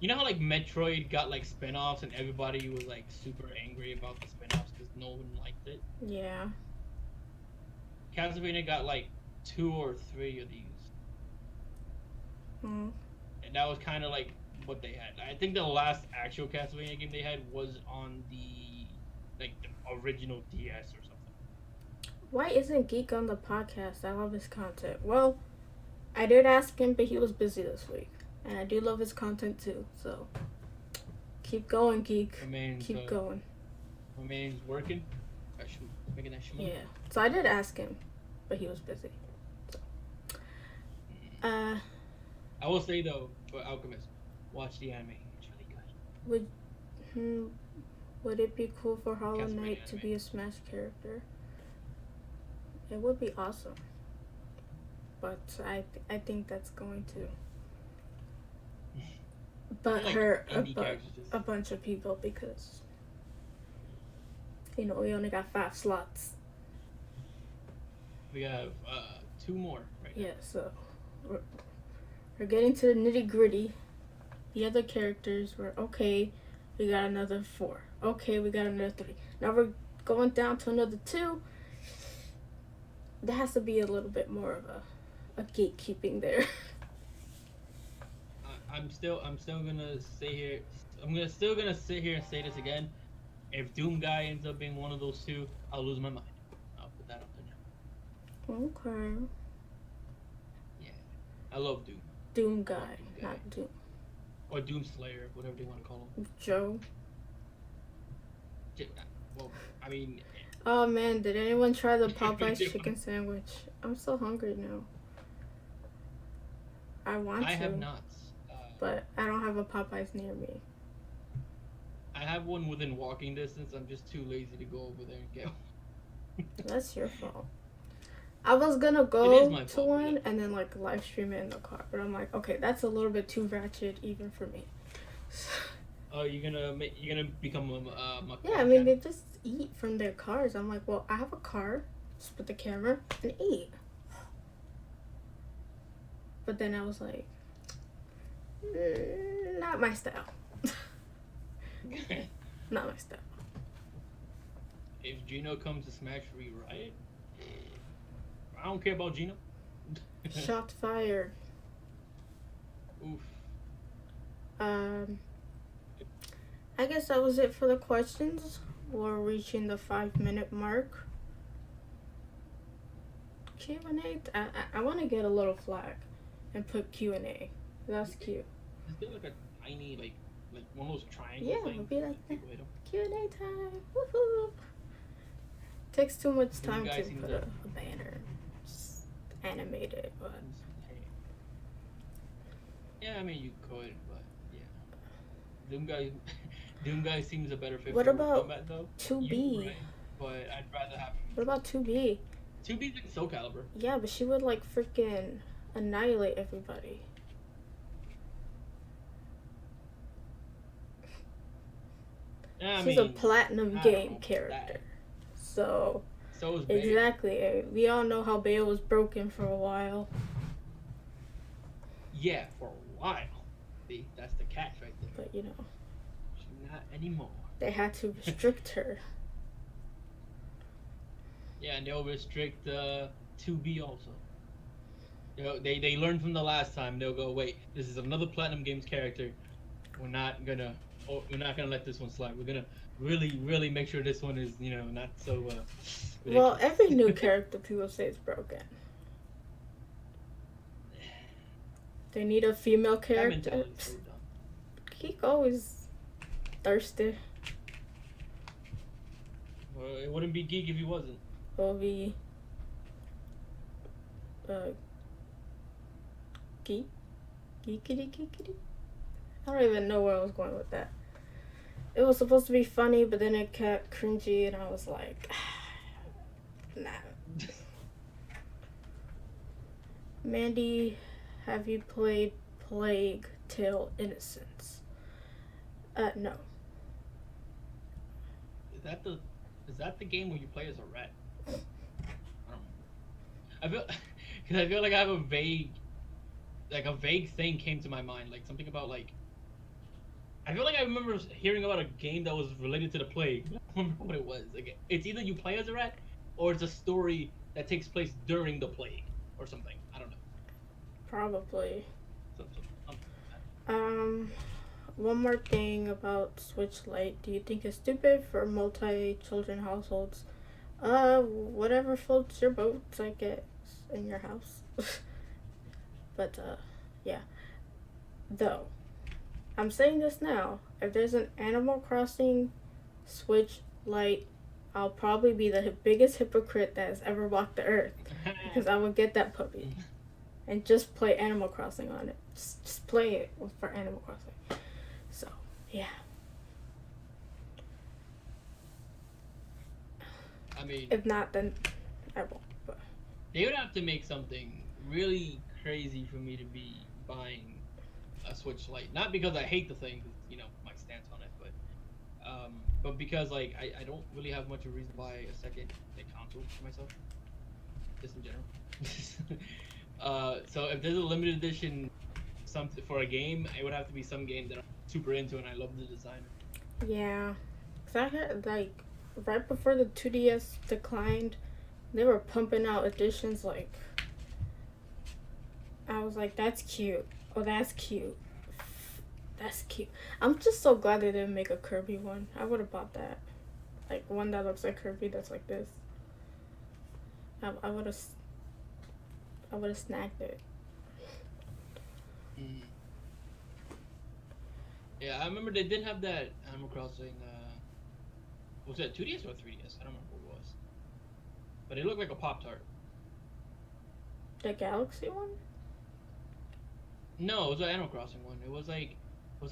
Metroid got like spin-offs and everybody was like super angry about the spin-offs because no one liked it. Yeah. Castlevania got like 2 or 3 of these. Mm. And that was kind of like what they had. I think the last actual Castlevania game they had was on the original DS or something. Why isn't Geek on the podcast? I love his content. Well, I did ask him, but he was busy this week. And I do love his content too, so keep going, Geek. Keep going. My man's working. Making that shmoo. Yeah. So I did ask him, but he was busy. So. I will say though, for Alchemist, watch the anime. It's really good. Would it be cool for Hollow Castlevania Knight to anime. be a Smash character? It would be awesome. But I think that's going to. But Like hurt indie characters just- a bunch of people because, we only got 5 slots. We have 2 more right now. Yeah, so we're getting to the nitty gritty. The other characters were okay. We got another 4. Okay, we got another 3. Now we're going down to another 2. There has to be a little bit more of a gatekeeping there. I'm still gonna sit here. Still gonna sit here and say this again. If Doom Guy ends up being one of those 2, I'll lose my mind. I'll put that out there now. Okay. Yeah, I love Doom. Doom Guy, not Doom. Or Doom Slayer, whatever they want to call him. Joe. Well, I mean. Oh man, did anyone try the Popeye's chicken sandwich? I'm so hungry now. I want to. I have not. But I don't have a Popeye's near me. I have one within walking distance. I'm just too lazy to go over there and get one. That's your fault. I was gonna go to one and then like live stream it in the car, but I'm like, okay, that's a little bit too ratchet even for me. Oh, you're gonna become a yeah, I mean they just eat from their cars. I'm like, well, I have a car, just put the camera and eat. But then I was like, not my style. Not my style. If Gino comes to Smash Free Riot, I don't care about Gino. Shot fired. Oof. I guess that was it for the questions. We're reaching the 5-minute mark. Q&A. I want to get a little flag and put Q&A. That's cute. Is there like a tiny like one of those triangles? Yeah, it'll be like that. People hit 'em? Q&A time. Woohoo! Takes too much time guy to seems put like- a banner. Just animate it, but Yeah, I mean you could, but yeah. Doom guy seems a better fit. What for about combat, though. 2B? You're right, but I'd rather have. What about 2B? 2B's like Soul Calibur. Yeah, but she would like freaking annihilate everybody. Yeah, She's a platinum game character. So is Bale. exactly. We all know how Bale was broken for a while. Yeah, for a while. See, that's the catch right there. But She's not anymore. they had to restrict her. Yeah, and they'll restrict 2B also. They learned from the last time. They'll go, wait, this is another Platinum Games character. We're not gonna let this one slide. We're gonna really make sure this one is not so ridiculous. Well, every new character people say is broken. They need a female character. Kiko is thirsty. Well, it wouldn't be Geek if he wasn't. It will be geekity. I don't even know where I was going with that. It was supposed to be funny, but then it got cringy, and I was like, nah. Mandy, have you played Plague Tale Innocence? No. Is that the game where you play as a rat? I don't know. I feel like I have a vague thing came to my mind, like something about like. I feel like I remember hearing about a game that was related to the plague. I don't remember what it was. Like, it's either you play as a rat, or it's a story that takes place during the plague, or something. I don't know. Probably. Something. One more thing about Switch Lite. Do you think it's stupid for multi-children households? Whatever floats your boat, I guess, in your house. But, yeah. Though, I'm saying this now. If there's an Animal Crossing Switch Lite, I'll probably be the biggest hypocrite that has ever walked the earth. Because I would get that puppy. And just play Animal Crossing on it. Just play it for Animal Crossing. So, yeah. I mean, if not, then I won't. But they would have to make something really crazy for me to be buying a Switch Lite. Not because I hate the thing, my stance on it, but because like I don't really have much of a reason to buy a second console for myself, just in general. So if there's a limited edition something for a game, it would have to be some game that I'm super into and I love the design. Yeah, cause I heard like right before the 2DS declined, they were pumping out editions like. I was like, that's cute. Oh, that's cute. That's cute. I'm just so glad they didn't make a Kirby one. I would have bought that. Like one that looks like Kirby that's like this. I would have snagged it. Yeah, I remember they did have that Animal Crossing. Was that 2DS or 3DS? I don't remember what it was. But it looked like a Pop-Tart. The Galaxy one? No, it was an Animal Crossing one. It was like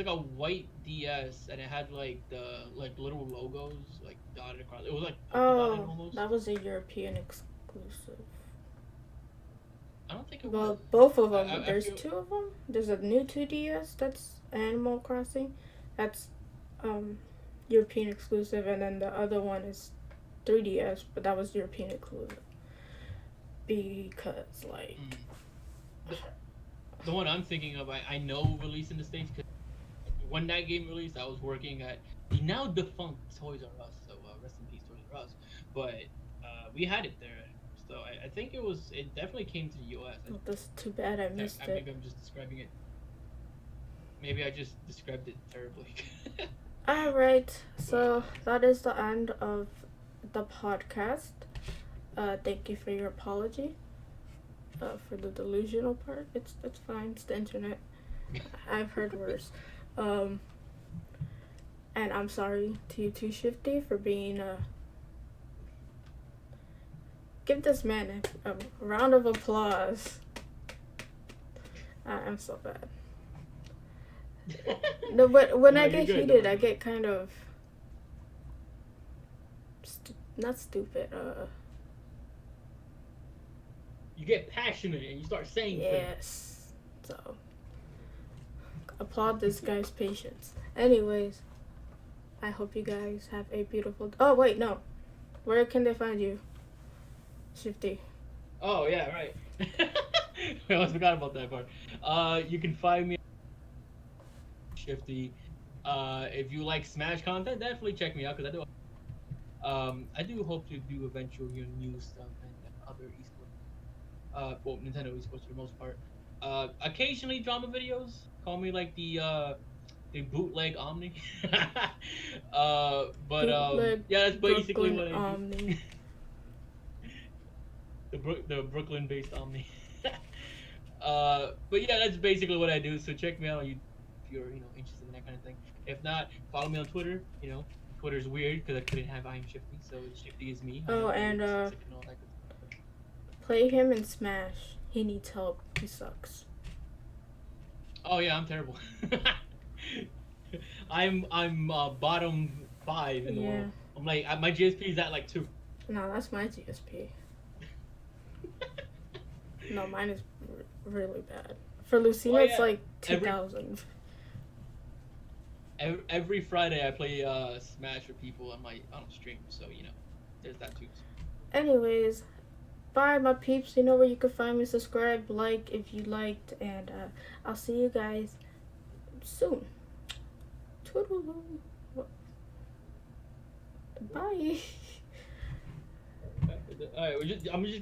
a white DS, and it had like the little logos like dotted across. It was like dotted almost. That was a European exclusive. I don't think it well, was. Both of them. There's two of them. There's a new 2DS that's Animal Crossing. That's European exclusive, and then the other one is 3DS, but that was European exclusive. Because like. The one I'm thinking of, I know released in the States because when that game released, I was working at the now defunct Toys R Us, so rest in peace Toys R Us. But we had it there, so I think it definitely came to the US. That's too bad I missed it. Maybe I'm just describing it. Maybe I just described it terribly. Alright, so that is the end of the podcast. Thank you for your apology. For the delusional part, it's fine. It's the internet. I've heard worse. And I'm sorry to you too, Shifty, for being give this man a round of applause. I'm so bad. No, but when I get heated, I get kind of not stupid. You get passionate and you start saying yes. Things. So, applaud this guy's patience. Anyways, I hope you guys have a beautiful... Oh, wait, no. Where can they find you? Shifty. Oh, yeah, right. I almost forgot about that part. You can find me Shifty. If you like Smash content, definitely check me out because I do hope to do eventual new stuff and other esports. Well, Nintendo esports for the most part. Occasionally drama videos. Call me like the bootleg Omni. But Bootleg yeah, that's basically Brooklyn what I do. Omni. The Brooklyn based Omni. But yeah, that's basically what I do. So check me out if you're interested in that kind of thing. If not, follow me on Twitter. Twitter's weird because I couldn't have I'm Shifty, so Shifty is me. I Oh, have and lyrics, music, and all that good stuff. play him in Smash. He needs help. He sucks. Oh yeah, I'm terrible. I'm bottom 5 in the Yeah. world. I'm like my GSP is at like 2. No, that's my GSP. No, mine is really bad. For Lucina, Oh it's yeah, like every 2,000. every Friday I play Smash with people on stream, so there's that too. Anyways, bye, my peeps. You know where you can find me. Subscribe, like if you liked, and I'll see you guys soon. Toodaloo. Bye. All right, I'm just